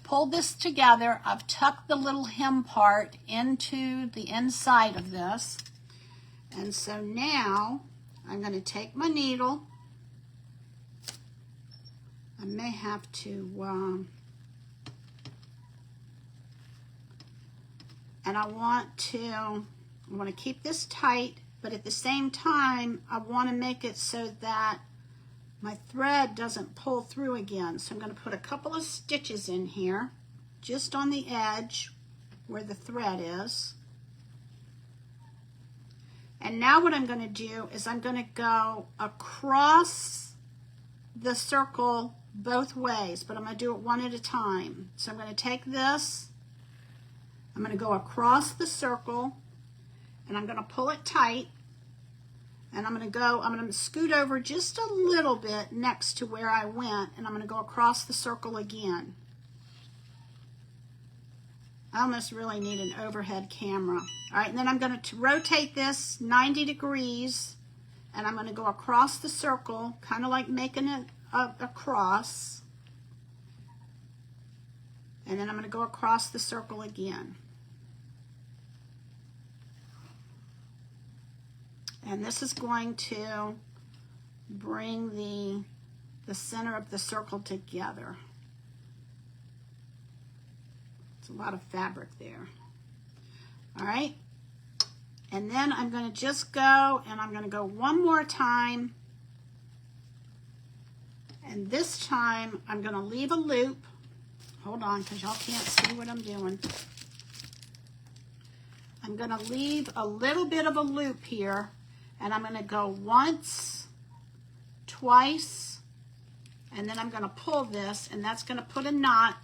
pulled this together. I've tucked the little hem part into the inside of this. And so now I'm going to take my needle. I may have to, and I want to keep this tight, but at the same time, I want to make it so that my thread doesn't pull through again. So I'm going to put a couple of stitches in here, just on the edge where the thread is. And now what I'm going to do is I'm going to go across the circle both ways, but I'm going to do it one at a time. So I'm going to take this, I'm going to go across the circle, and I'm going to pull it tight, and I'm going to scoot over just a little bit next to where I went, and I'm going to go across the circle again. I almost really need an overhead camera. All right, and then I'm going to rotate this 90 degrees, and I'm going to go across the circle, kind of like making it a cross. And then I'm going to go across the circle again. And this is going to bring the center of the circle together. It's a lot of fabric there. All right. And then I'm going to just go, and I'm going to go one more time. And this time I'm going to leave a loop. Hold on, because y'all can't see what I'm doing. I'm going to leave a little bit of a loop here, and I'm going to go once, twice, and then I'm going to pull this, and that's going to put a knot,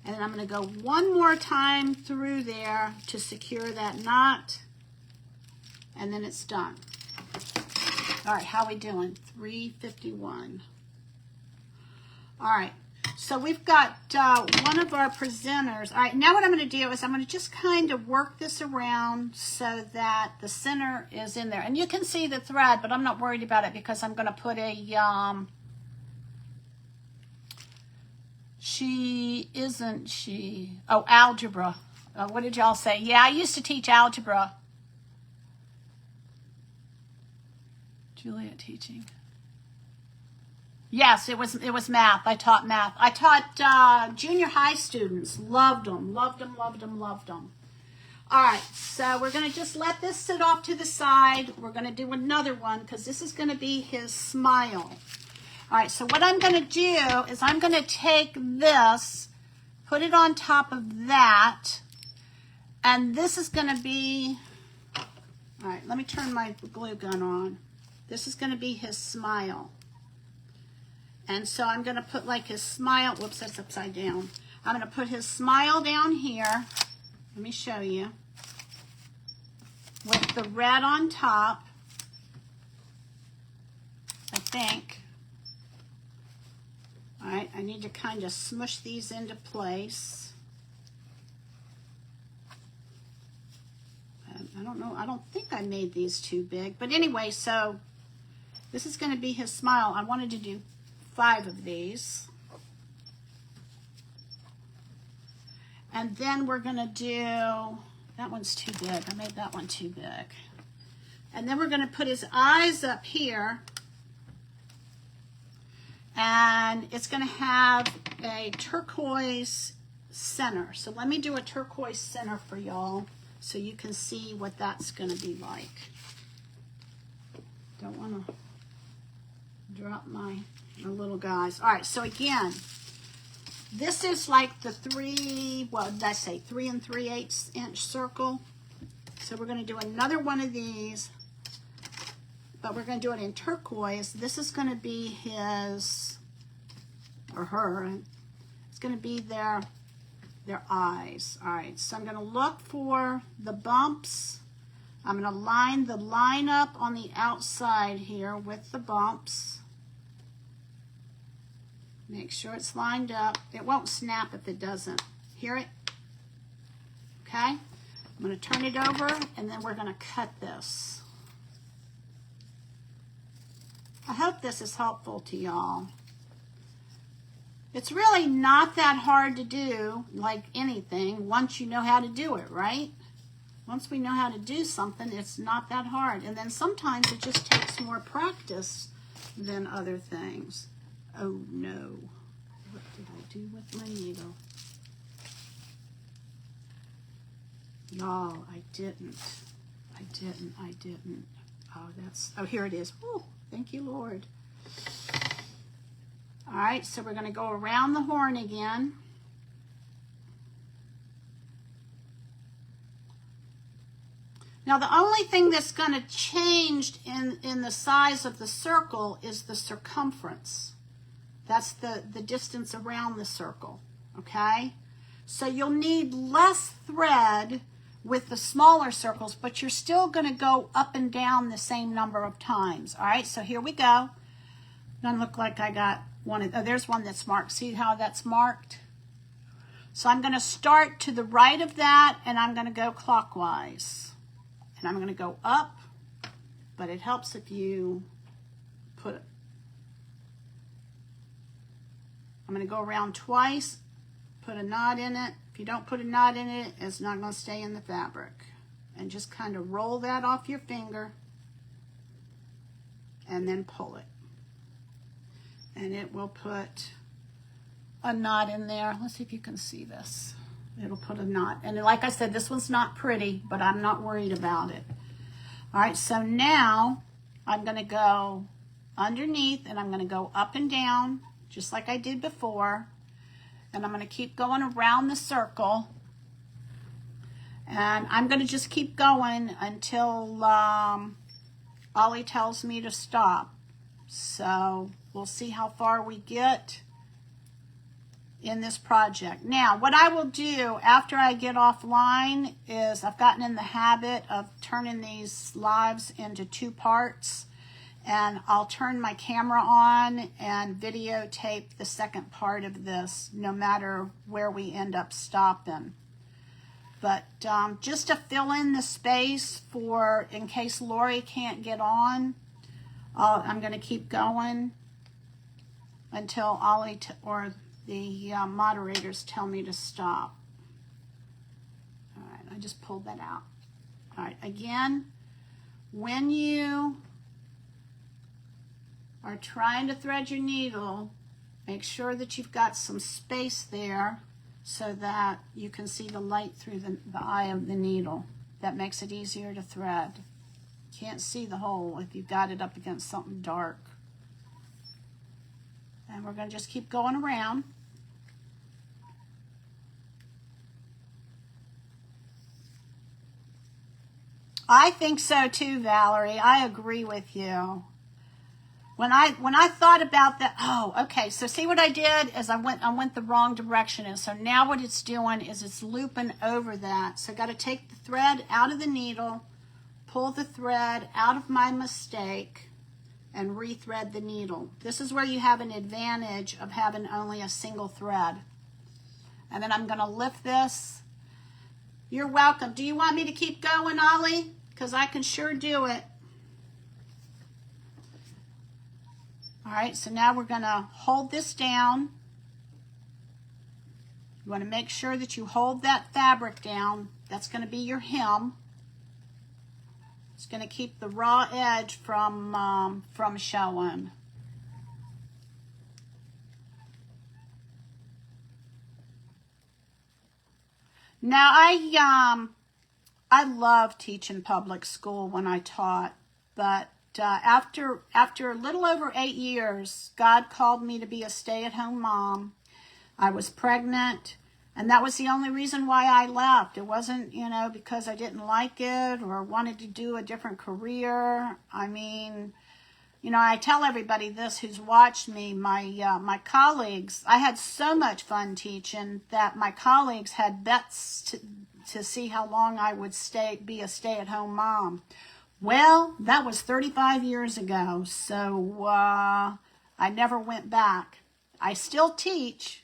and then I'm going to go one more time through there to secure that knot, and then it's done. All right, how are we doing? 3:51. All right, so we've got one of our presenters. All right, now what I'm going to do is I'm going to just kind of work this around so that the center is in there. And you can see the thread, but I'm not worried about it because I'm going to put a, algebra. What did y'all say? Yeah, I used to teach algebra. Juliet teaching. Yes, it was math. I taught math. I taught junior high students. Loved them, loved them, loved them, loved them. All right, so we're going to just let this sit off to the side. We're going to do another one because this is going to be his smile. All right, so what I'm going to do is I'm going to take this, put it on top of that, and this is going to be, all right, let me turn my glue gun on. This is going to be his smile. And so I'm going to put like his smile, whoops, that's upside down. I'm going to put his smile down here. Let me show you. With the red on top. think. All right, I need to kind of smush these into place. I don't know, I don't think I made these too big. But anyway, so this is going to be his smile. I wanted to do 5 of these. And then we're going to do, that one's too big. I made that one too big. And then we're going to put his eyes up here. And it's going to have a turquoise center. So let me do a turquoise center for y'all so you can see what that's going to be like. Don't want to drop my little guys. All right, so again, this is like the 3 3 inch circle. So we're going to do another one of these, but we're going to do it in turquoise. This is going to be his, or her, it's going to be their eyes. All right, so I'm going to look for the bumps. I'm going to line the line up on the outside here with the bumps. Make sure it's lined up. It won't snap if it doesn't. Hear it? Okay. I'm going to turn it over, and then we're going to cut this. I hope this is helpful to y'all. It's really not that hard to do, like anything, once you know how to do it, right? Once we know how to do something, it's not that hard. And then sometimes it just takes more practice than other things. Oh no, what did I do with my needle? Y'all, I didn't. Oh, here it is. Oh, thank you, Lord. All right, so we're going to go around the horn again. Now, the only thing that's going to change in the size of the circle is the circumference. That's the distance around the circle, okay? So you'll need less thread with the smaller circles, but you're still going to go up and down the same number of times, all right? So here we go. Doesn't look like I got one. Oh, there's one that's marked. See how that's marked? So I'm going to start to the right of that, and I'm going to go clockwise. And I'm going to go up, but it helps if you put it. I'm going to go around twice, put a knot in it. If you don't put a knot in it, it's not going to stay in the fabric. And just kind of roll that off your finger and then pull it. And it will put a knot in there. Let's see if you can see this. It'll put a knot. And like I said, this one's not pretty, but I'm not worried about it. All right, so now I'm going to go underneath and I'm going to go up and down just like I did before. And I'm going to keep going around the circle. And I'm going to just keep going until Ollie tells me to stop. So we'll see how far we get in this project. Now, what I will do after I get offline is I've gotten in the habit of turning these lives into 2 parts, and I'll turn my camera on and videotape the second part of this, no matter where we end up stopping. But just to fill in the space for, in case Lori can't get on, I'm going to keep going until Ollie or the moderators tell me to stop. All right, I just pulled that out. All right, again, when you are trying to thread your needle, make sure that you've got some space there so that you can see the light through the eye of the needle. That makes it easier to thread. Can't see the hole if you've got it up against something dark. And we're going to just keep going around. I think so too, Valerie. I agree with you. When I thought about that, oh, okay, so see what I did is I went the wrong direction, and so now what it's doing is it's looping over that. So I got to take the thread out of the needle, pull the thread out of my mistake, and rethread the needle. This is where you have an advantage of having only a single thread. And then I'm going to lift this. You're welcome. Do you want me to keep going, Ollie? Because I can sure do it. All right, so now we're going to hold this down. You want to make sure that you hold that fabric down. That's going to be your hem. It's going to keep the raw edge from showing. Now, I love teaching public school when I taught, but after a little over 8 years, God called me to be a stay-at-home mom. I was pregnant, and that was the only reason why I left. It wasn't, because I didn't like it or wanted to do a different career. I mean, I tell everybody this who's watched me, my colleagues, I had so much fun teaching that my colleagues had bets to see how long I would be a stay-at-home mom. Well, that was 35 years ago, so I never went back. I still teach.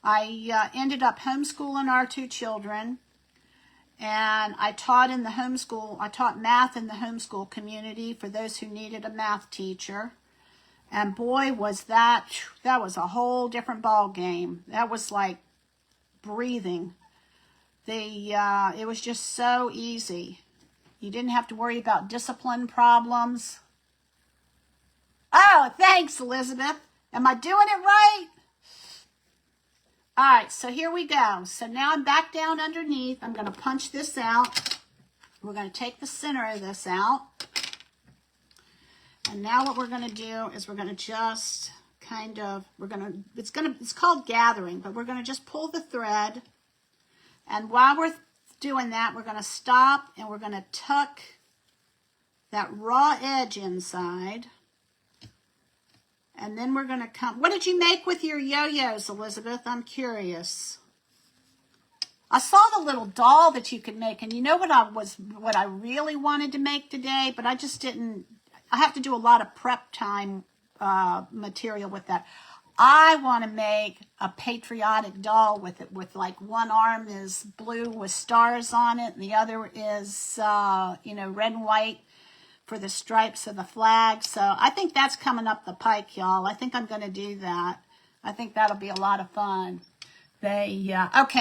I ended up homeschooling our 2 children, and I taught in the homeschool. I taught math in the homeschool community for those who needed a math teacher. And boy, was that was a whole different ball game. That was like breathing. It was just so easy. You didn't have to worry about discipline problems. Oh, thanks, Elizabeth. Am I doing it right? All right, so here we go. So now I'm back down underneath. I'm going to punch this out. We're going to take the center of this out. And now what we're going to do is we're going to just kind of, it's called gathering, but we're going to just pull the thread. And while we're doing that, we're going to stop and we're going to tuck that raw edge inside. And then we're going to come. What did you make with your yo-yos, Elizabeth? I'm curious. I saw the little doll that you could make, and you know what I really wanted to make today, but I just didn't. I have to do a lot of prep time material with that. I want to make a patriotic doll with it, with like one arm is blue with stars on it, and the other is red and white for the stripes of the flag. So I think that's coming up the pike, y'all. I think I'm going to do that. I think that'll be a lot of fun. Okay,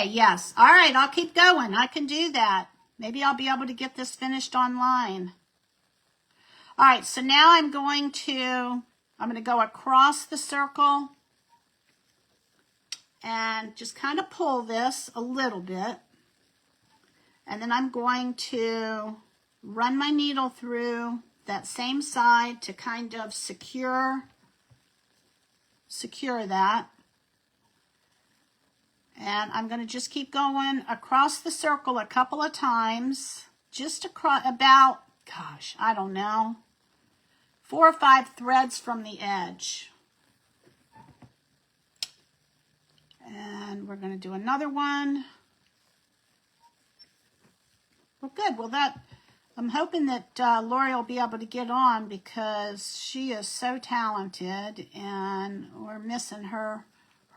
yes. All right, I'll keep going. I can do that. Maybe I'll be able to get this finished online. All right, so now I'm going to go across the circle and just kind of pull this a little bit. And then I'm going to run my needle through that same side to kind of secure that. And I'm going to just keep going across the circle a couple of times, just across about, I don't know, 4 or 5 threads from the edge. And we're going to do another one. Well, good. Well, I'm hoping that Lori will be able to get on because she is so talented and we're missing her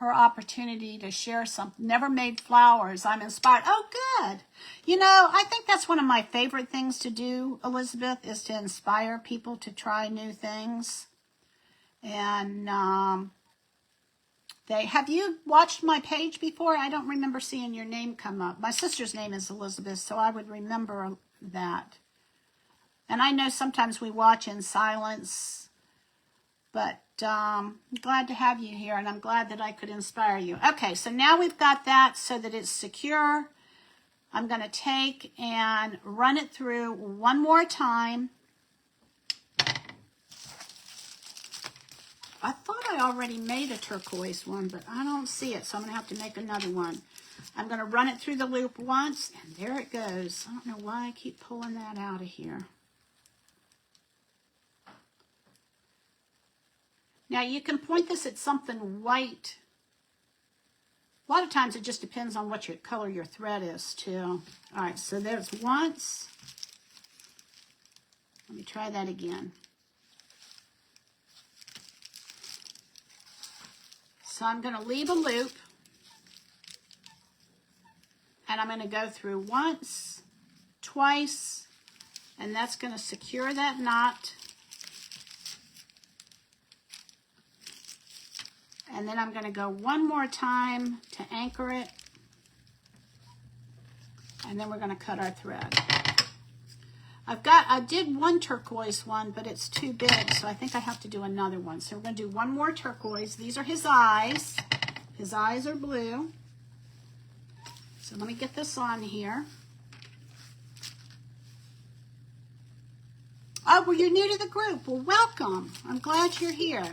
opportunity to share something. Never made flowers. I'm inspired. Oh, good. I think that's one of my favorite things to do, Elizabeth, is to inspire people to try new things. And have you watched my page before? I don't remember seeing your name come up. My sister's name is Elizabeth, so I would remember that. And I know sometimes we watch in silence, but I'm glad to have you here, and I'm glad that I could inspire you. Okay, so now we've got that so that it's secure. I'm going to take and run it through one more time. I thought I already made a turquoise one, but I don't see it, so I'm going to have to make another one. I'm going to run it through the loop once, and there it goes. I don't know why I keep pulling that out of here. Now, you can point this at something white. A lot of times it just depends on what color your thread is, too. All right, so there's once. Let me try that again. So I'm going to leave a loop, and I'm going to go through once, twice, and that's going to secure that knot. And then I'm going to go one more time to anchor it. And then we're going to cut our thread. I did one turquoise one, but it's too big, so I think I have to do another one. So we're going to do one more turquoise. These are his eyes. His eyes are blue. So let me get this on here. Oh, well, you're new to the group. Well, welcome. I'm glad you're here.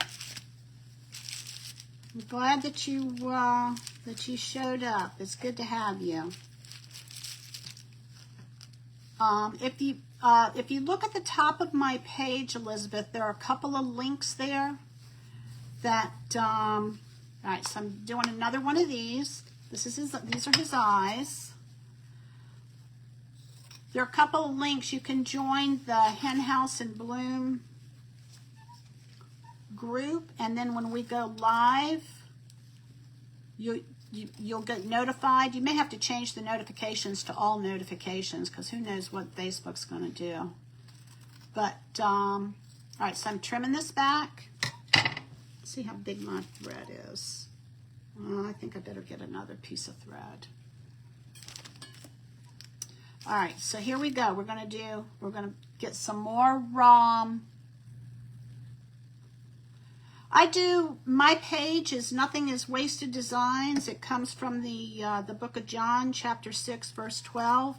I'm glad that you showed up. It's good to have you. If you look at the top of my page, Elizabeth, there are a couple of links there that, all right, so I'm doing another one of these. These are his eyes. There are a couple of links. You can join the Hen House in Bloom group, and then when we go live, you'll get notified. You may have to change the notifications to all notifications, because who knows what Facebook's going to do. But, all right, so I'm trimming this back. Let's see how big my thread is. I think I better get another piece of thread. All right, so here we go. We're going to get some more my page is Nothing is Wasted Designs. It comes from the book of John, chapter 6, verse 12,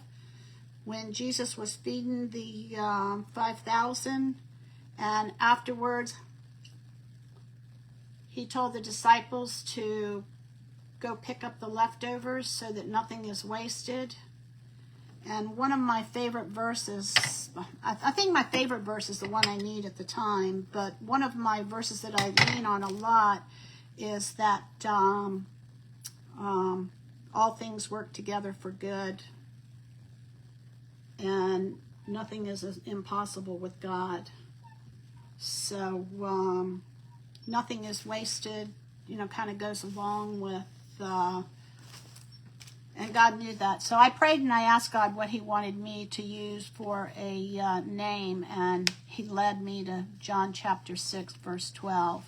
when Jesus was feeding the 5,000, and afterwards he told the disciples to go pick up the leftovers so that nothing is wasted. And one of my favorite verses, I think my favorite verse is the one I need at the time, but one of my verses that I lean on a lot is that all things work together for good, and nothing is impossible with God. So nothing is wasted, kind of goes along with and God knew that. So I prayed and I asked God what he wanted me to use for a name, and he led me to John chapter 6, verse 12.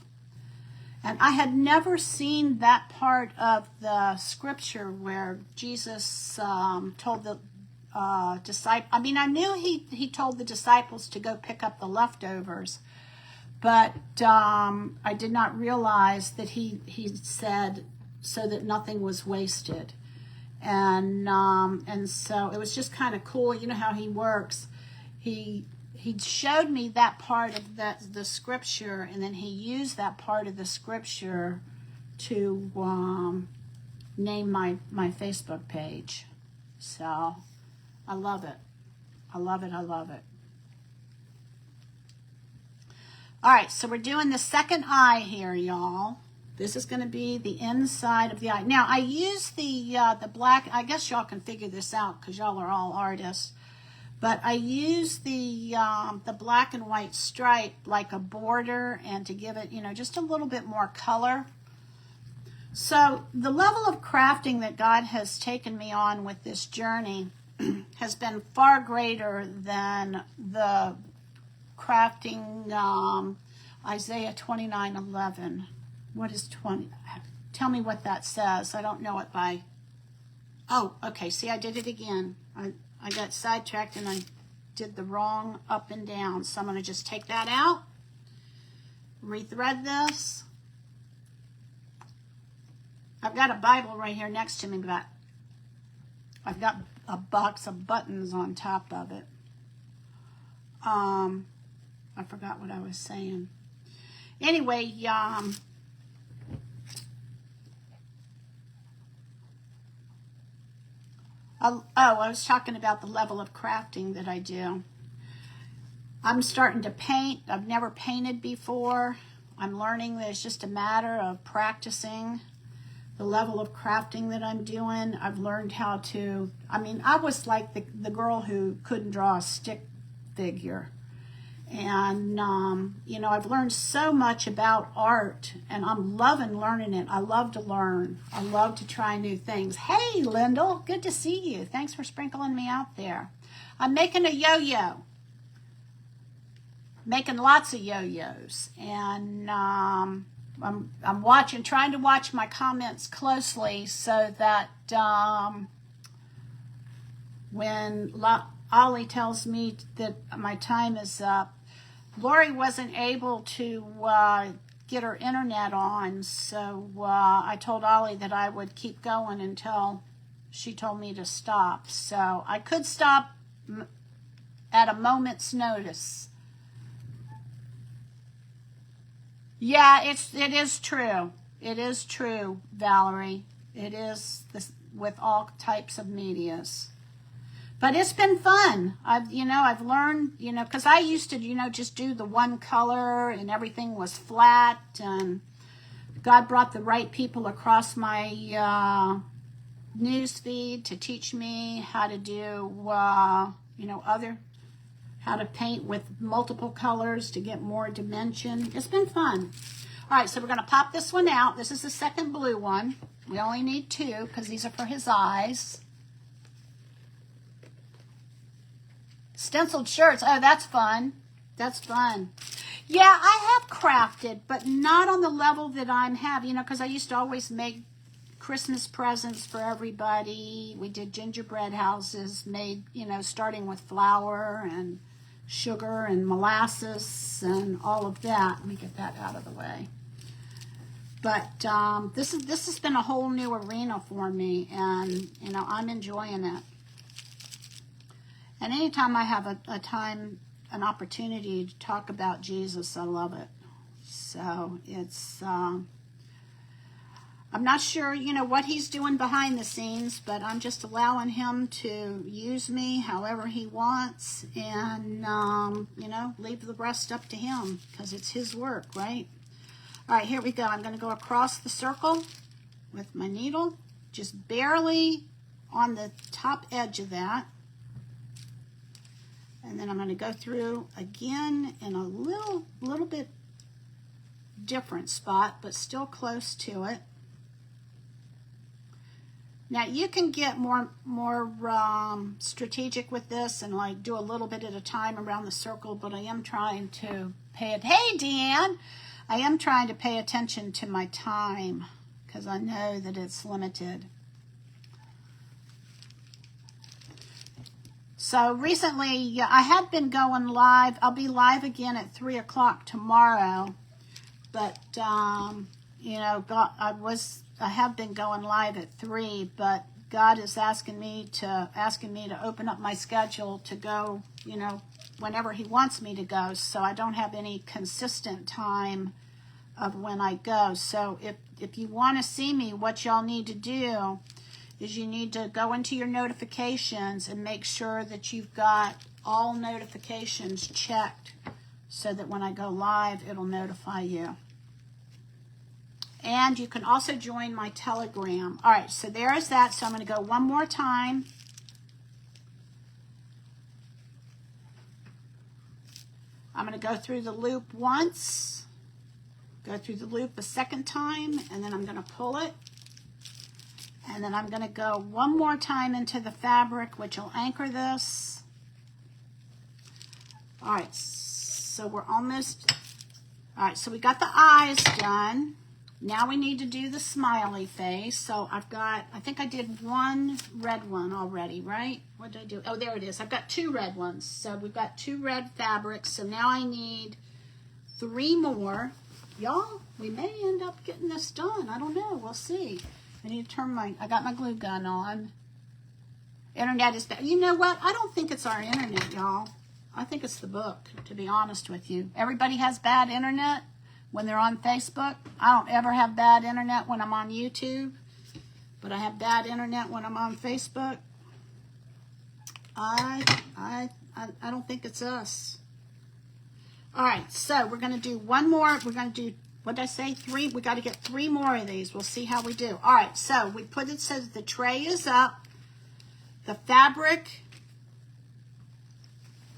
And I had never seen that part of the scripture where Jesus told the disciples, I knew he told the disciples to go pick up the leftovers, but I did not realize that he said so that nothing was wasted. And so it was just kind of cool. You know how he works. He showed me that part of the scripture, and then he used that part of the scripture to name my Facebook page. So I love it. I love it. I love it. All right, so we're doing the second eye here, y'all. This is going to be the inside of the eye. Now, I use the black. I guess y'all can figure this out because y'all are all artists. But I use the black and white stripe like a border, and to give it, just a little bit more color. So the level of crafting that God has taken me on with this journey has been far greater than the crafting Isaiah 29:11. What is 20? Tell me what that says. I don't know it by... Oh, okay. See, I did it again. I got sidetracked and I did the wrong up and down. So I'm going to just take that out. Rethread this. I've got a Bible right here next to me, but I've got a box of buttons on top of it. I forgot what I was saying. Anyway, I was talking about the level of crafting that I do. I'm starting to paint. I've never painted before. I'm learning that it's just a matter of practicing the level of crafting that I'm doing. I've learned how to, I was like the girl who couldn't draw a stick figure. And, you know, I've learned so much about art, and I'm loving learning it. I love to learn. I love to try new things. Hey, Lyndall, good to see you. Thanks for sprinkling me out there. I'm making a yo-yo. Making lots of yo-yos. And I'm trying to watch my comments closely so that when Ollie tells me that my time is up, Lori wasn't able to get her internet on, so I told Ollie that I would keep going until she told me to stop. So I could stop at a moment's notice. Yeah, it is true. It is true, Valerie. It is this, with all types of medias. But it's been fun. I've learned, because I used to, just do the one color and everything was flat. And God brought the right people across my news feed to teach me how to do, how to paint with multiple colors to get more dimension. It's been fun. All right, so we're going to pop this one out. This is the second blue one. We only need 2 because these are for his eyes. Stenciled shirts. Oh, that's fun. That's fun. Yeah, I have crafted, but not on the level that I'm having, because I used to always make Christmas presents for everybody. We did gingerbread houses made, starting with flour and sugar and molasses and all of that. Let me get that out of the way. But this has been a whole new arena for me, and, I'm enjoying it. And anytime I have an opportunity to talk about Jesus, I love it. So it's, I'm not sure, what he's doing behind the scenes, but I'm just allowing him to use me however he wants and, leave the rest up to him because it's his work, right? All right, here we go. I'm going to go across the circle with my needle, just barely on the top edge of that. And then I'm going to go through again in a little bit different spot, but still close to it. Now you can get more strategic with this and like do a little bit at a time around the circle, but I am trying to pay it. Hey, Deanne, I am trying to pay attention to my time because I know that it's limited. So recently, I have been going live. I'll be live again at 3 o'clock tomorrow. But, I have been going live at 3, but God is asking me to open up my schedule to go, whenever he wants me to go. So I don't have any consistent time of when I go. So if you want to see me, what y'all need to do is you need to go into your notifications and make sure that you've got all notifications checked so that when I go live, it'll notify you. And you can also join my Telegram. All right, so there is that. So I'm going to go one more time. I'm going to go through the loop once, go through the loop a second time, and then I'm going to pull it. And then I'm going to go one more time into the fabric, which will anchor this. All right, so we're almost, all right, so we got the eyes done. Now we need to do the smiley face. So I think I did one red one already, right? What did I do? Oh, there it is. I've got 2 red ones. So we've got 2 red fabrics. So now I need 3 more. Y'all, we may end up getting this done. I don't know. We'll see. I need to turn I got my glue gun on. Internet is bad. You know what? I don't think it's our internet, y'all. I think it's the book, to be honest with you. Everybody has bad internet when they're on Facebook. I don't ever have bad internet when I'm on YouTube, but I have bad internet when I'm on Facebook. I don't think it's us. All right, so we're going to do one more. We're going to do, what did I say? 3. We got to get 3 more of these. We'll see how we do. All right, so we put it so that the tray is up. The fabric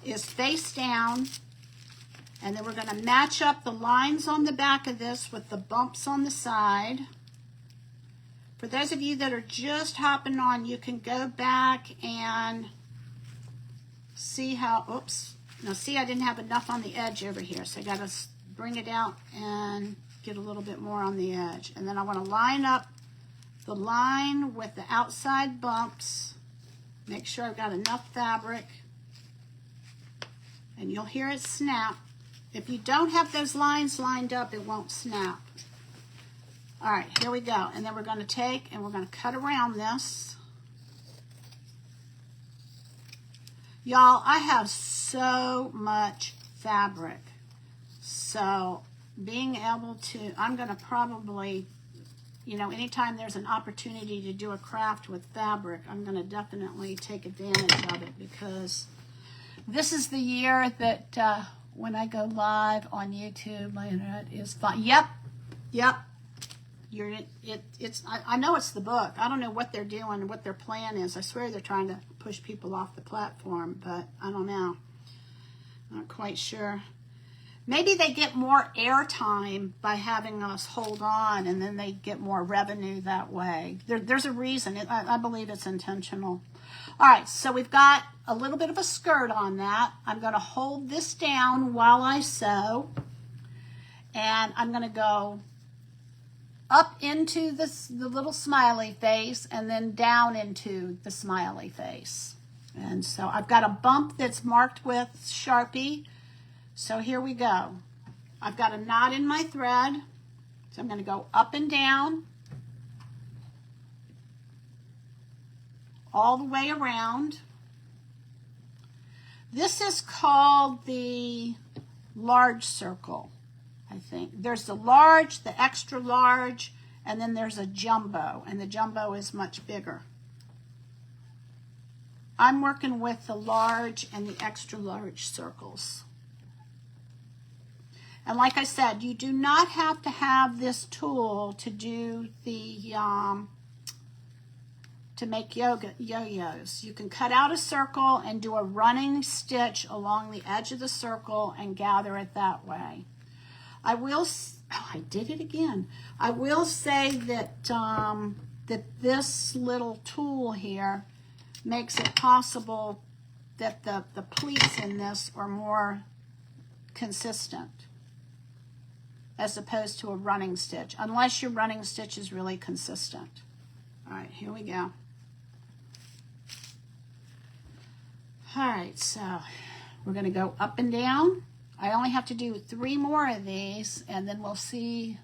is face down. And then we're going to match up the lines on the back of this with the bumps on the side. For those of you that are just hopping on, you can go back and see how, oops. Now see, I didn't have enough on the edge over here, so I got to bring it out and get a little bit more on the edge. And then I want to line up the line with the outside bumps. Make sure I've got enough fabric. And you'll hear it snap. If you don't have those lines lined up, it won't snap. All right, here we go. And then we're going to take and we're going to cut around this. Y'all, I have so much fabric. So being able to, I'm going to probably, you know, anytime there's an opportunity to do a craft with fabric, I'm going to definitely take advantage of it, because this is the year that when I go live on YouTube, my internet is fine. Yep. I know it's the book. I don't know what they're doing, what their plan is. I swear they're trying to push people off the platform, but I don't know. Not quite sure. Maybe they get more airtime by having us hold on, and then they get more revenue that way. There's a reason. I believe it's intentional. All right, so we've got a little bit of a skirt on that. I'm going to hold this down while I sew, and I'm going to go up into the little smiley face and then down into the smiley face. And so I've got a bump that's marked with Sharpie. So here we go. I've got a knot in my thread. So I'm going to go up and down all the way around. This is called the large circle, I think. There's the large, the extra large, and then there's a jumbo, and the jumbo is much bigger. I'm working with the large and the extra large circles. And like I said, you do not have to have this tool to do the, to make yo-yos. You can cut out a circle and do a running stitch along the edge of the circle and gather it that way. I will, oh, I did it again. I will say that, that this little tool here makes it possible that the pleats in this are more consistent as opposed to a running stitch, unless your running stitch is really consistent. All right, here we go. All right, so we're going to go up and down. I only have to do 3 more of these, and then we'll see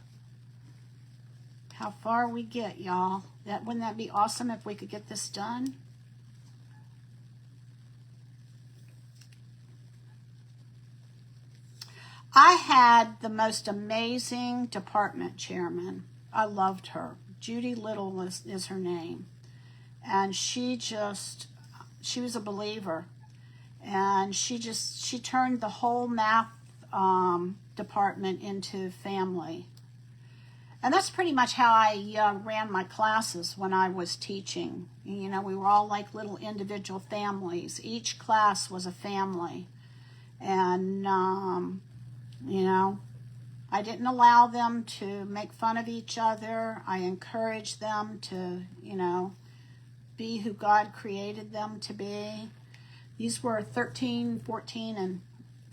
how far we get, y'all. Wouldn't that be awesome if we could get this done? I had the most amazing department chairman. I loved her. Judy Little is her name. And she was a believer. And she turned the whole math department into family. And that's pretty much how I ran my classes when I was teaching. You know, we were all like little individual families. Each class was a family. And, you know, I didn't allow them to make fun of each other. I encouraged them to, you know, be who God created them to be. These were 13, 14, and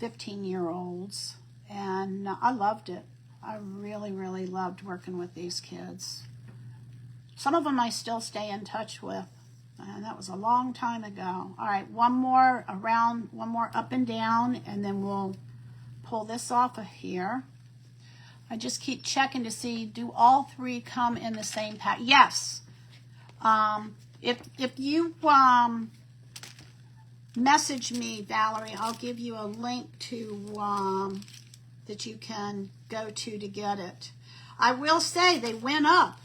15-year-olds, and I loved it. I really, really loved working with these kids. Some of them I still stay in touch with, and that was a long time ago. All right, one more around, one more up and down, and then we'll pull this off of here. I just keep checking to see, do all 3 come in the same pack? Yes. If you message me, Valerie, I'll give you a link to that you can go to get it. I will say they went up.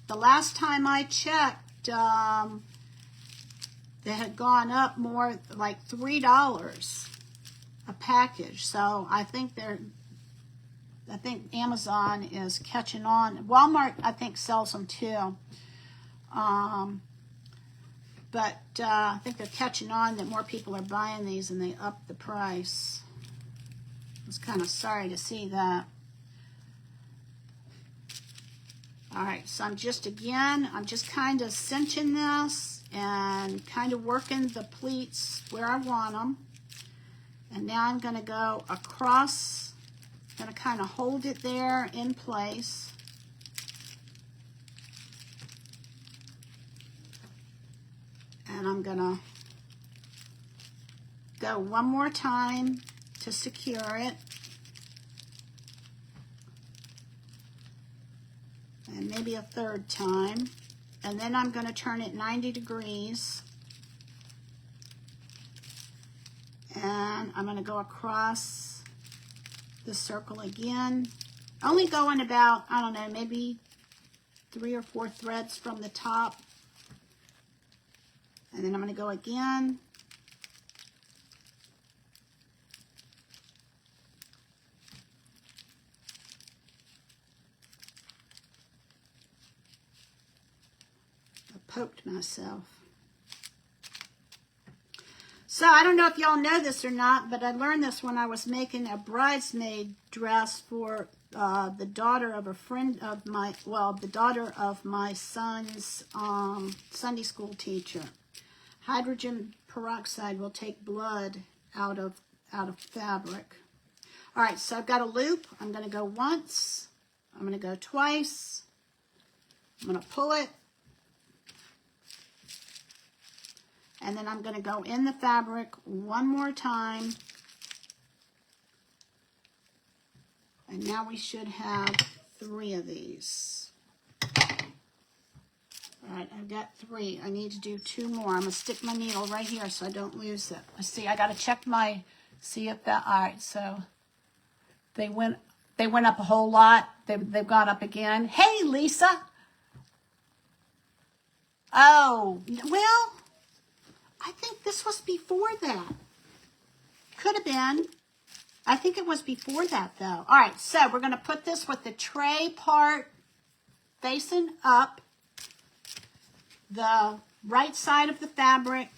The last time I checked, they had gone up more, like $3 a package. So I think Amazon is catching on. Walmart, I think, sells them too. But I think they're catching on that more people are buying these and they up the price. was kind of sorry to see that. All right, so I'm just kind of cinching this and kind of working the pleats where I want them. And now I'm going to go across, going to kind of hold it there in place. And I'm going to go one more time to secure it. And maybe a third time. And then I'm going to turn it 90 degrees. And I'm going to go across the circle again. Only going about, I don't know, maybe 3 or 4 threads from the top. And then I'm going to go again. I poked myself. So I don't know if y'all know this or not, but I learned this when I was making a bridesmaid dress for the daughter of a friend of my, well, the daughter of my son's Sunday school teacher. Hydrogen peroxide will take blood out of fabric. All right, so I've got a loop. I'm going to go once. I'm going to go twice. I'm going to pull it. And then I'm going to go in the fabric one more time. And now we should have 3 of these. All right, I've got 3. I need to do 2 more. I'm going to stick my needle right here so I don't lose it. Let's see, I got to check my, see if that, all right, so they went up a whole lot. They've gone up again. Hey, Lisa. Oh, well, I think this was before that. Could have been. I think it was before that, though. All right, so we're going to put this with the tray part facing up, the right side of the fabric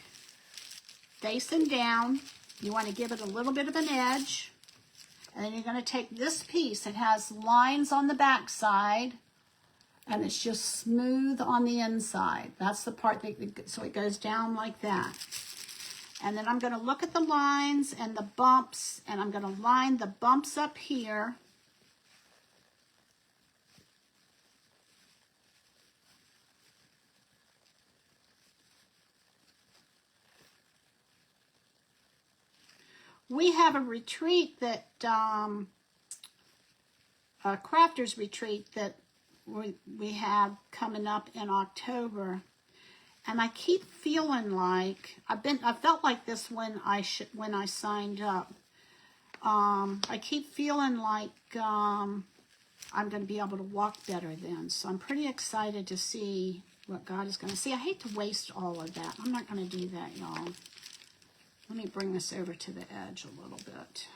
facing down. You want to give it a little bit of an edge. And then you're going to take this piece. It has lines on the back side, and it's just smooth on the inside. That's the part that, so it goes down like that. And then I'm going to look at the lines and the bumps, and I'm going to line the bumps up here. We have a retreat that, a crafters retreat that we have coming up in October. And I keep feeling like I felt like this when I signed up. I keep feeling like I'm going to be able to walk better then. So I'm pretty excited to see what God is going to see. I hate to waste all of that. I'm not going to do that, y'all. Let me bring this over to the edge a little bit.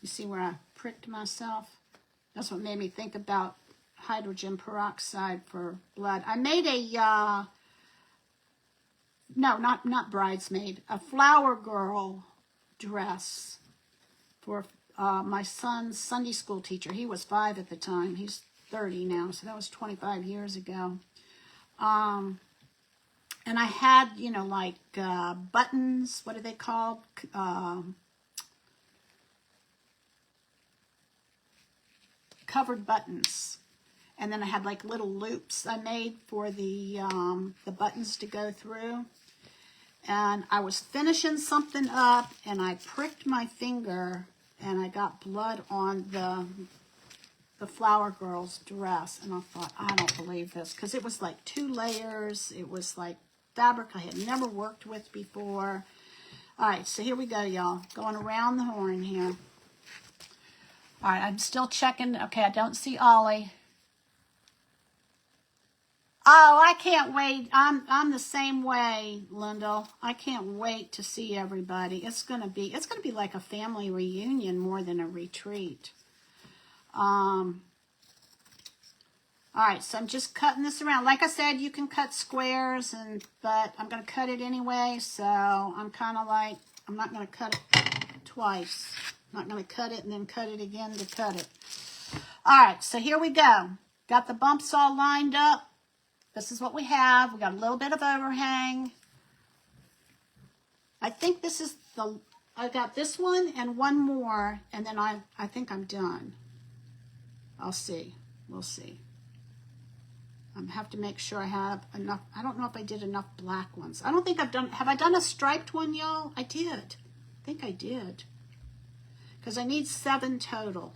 You see where I pricked myself? That's what made me think about hydrogen peroxide for blood. I made a, no, not bridesmaid, a flower girl dress for my son's Sunday school teacher. He was 5 at the time. He's 30 now, so that was 25 years ago. And I had, you know, like buttons, what are they called? Covered buttons. And then I had like little loops I made for the buttons to go through. And I was finishing something up, and I pricked my finger, and I got blood on the flower girl's dress. And I thought, I don't believe this, because it was like 2 layers. It was like fabric I had never worked with before. All right, so here we go, y'all. Going around the horn here. All right, I'm still checking. Okay, I don't see Ollie. Oh, I can't wait. I'm the same way, Linda. I can't wait to see everybody. It's gonna be like a family reunion more than a retreat. All right, so I'm just cutting this around. Like I said, you can cut squares, but I'm going to cut it anyway, so I'm kind of like I'm not going to cut it twice. I'm not going to cut it and then cut it again to cut it. All right, so here we go. Got the bumps all lined up. This is what we have. We got a little bit of overhang. I think this is I got this one and one more, and then I think I'm done. I'll see. We'll see. I have to make sure I have enough. I don't know if I did enough black ones. I don't think I've done, have I done a striped one, y'all? I did. I think I did. Because I need 7 total.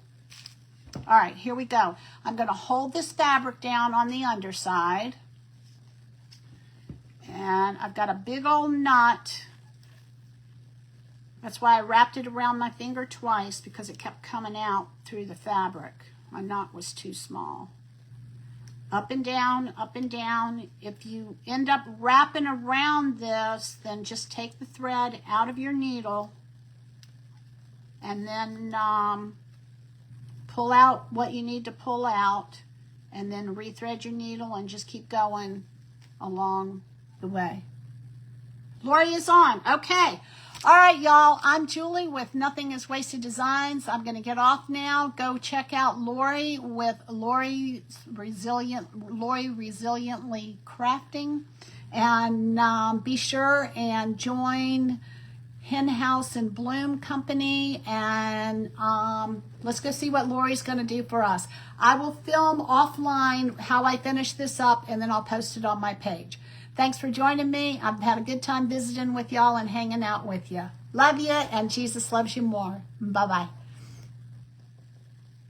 All right, here we go. I'm going to hold this fabric down on the underside. And I've got a big old knot. That's why I wrapped it around my finger twice, because it kept coming out through the fabric. My knot was too small. Up and down, up and down. If you end up wrapping around this, then just take the thread out of your needle and then pull out what you need to pull out, and then rethread your needle and just keep going along the way. Lori is on. Okay. All right, y'all. I'm Julie with Nothing is Wasted Designs. I'm going to get off now. Go check out Lori with Lori Resiliently Crafting. And be sure and join Hen House and Bloom Company. And let's go see what Lori's going to do for us. I will film offline how I finish this up, and then I'll post it on my page. Thanks for joining me. I've had a good time visiting with y'all and hanging out with you. Love you, and Jesus loves you more. Bye-bye.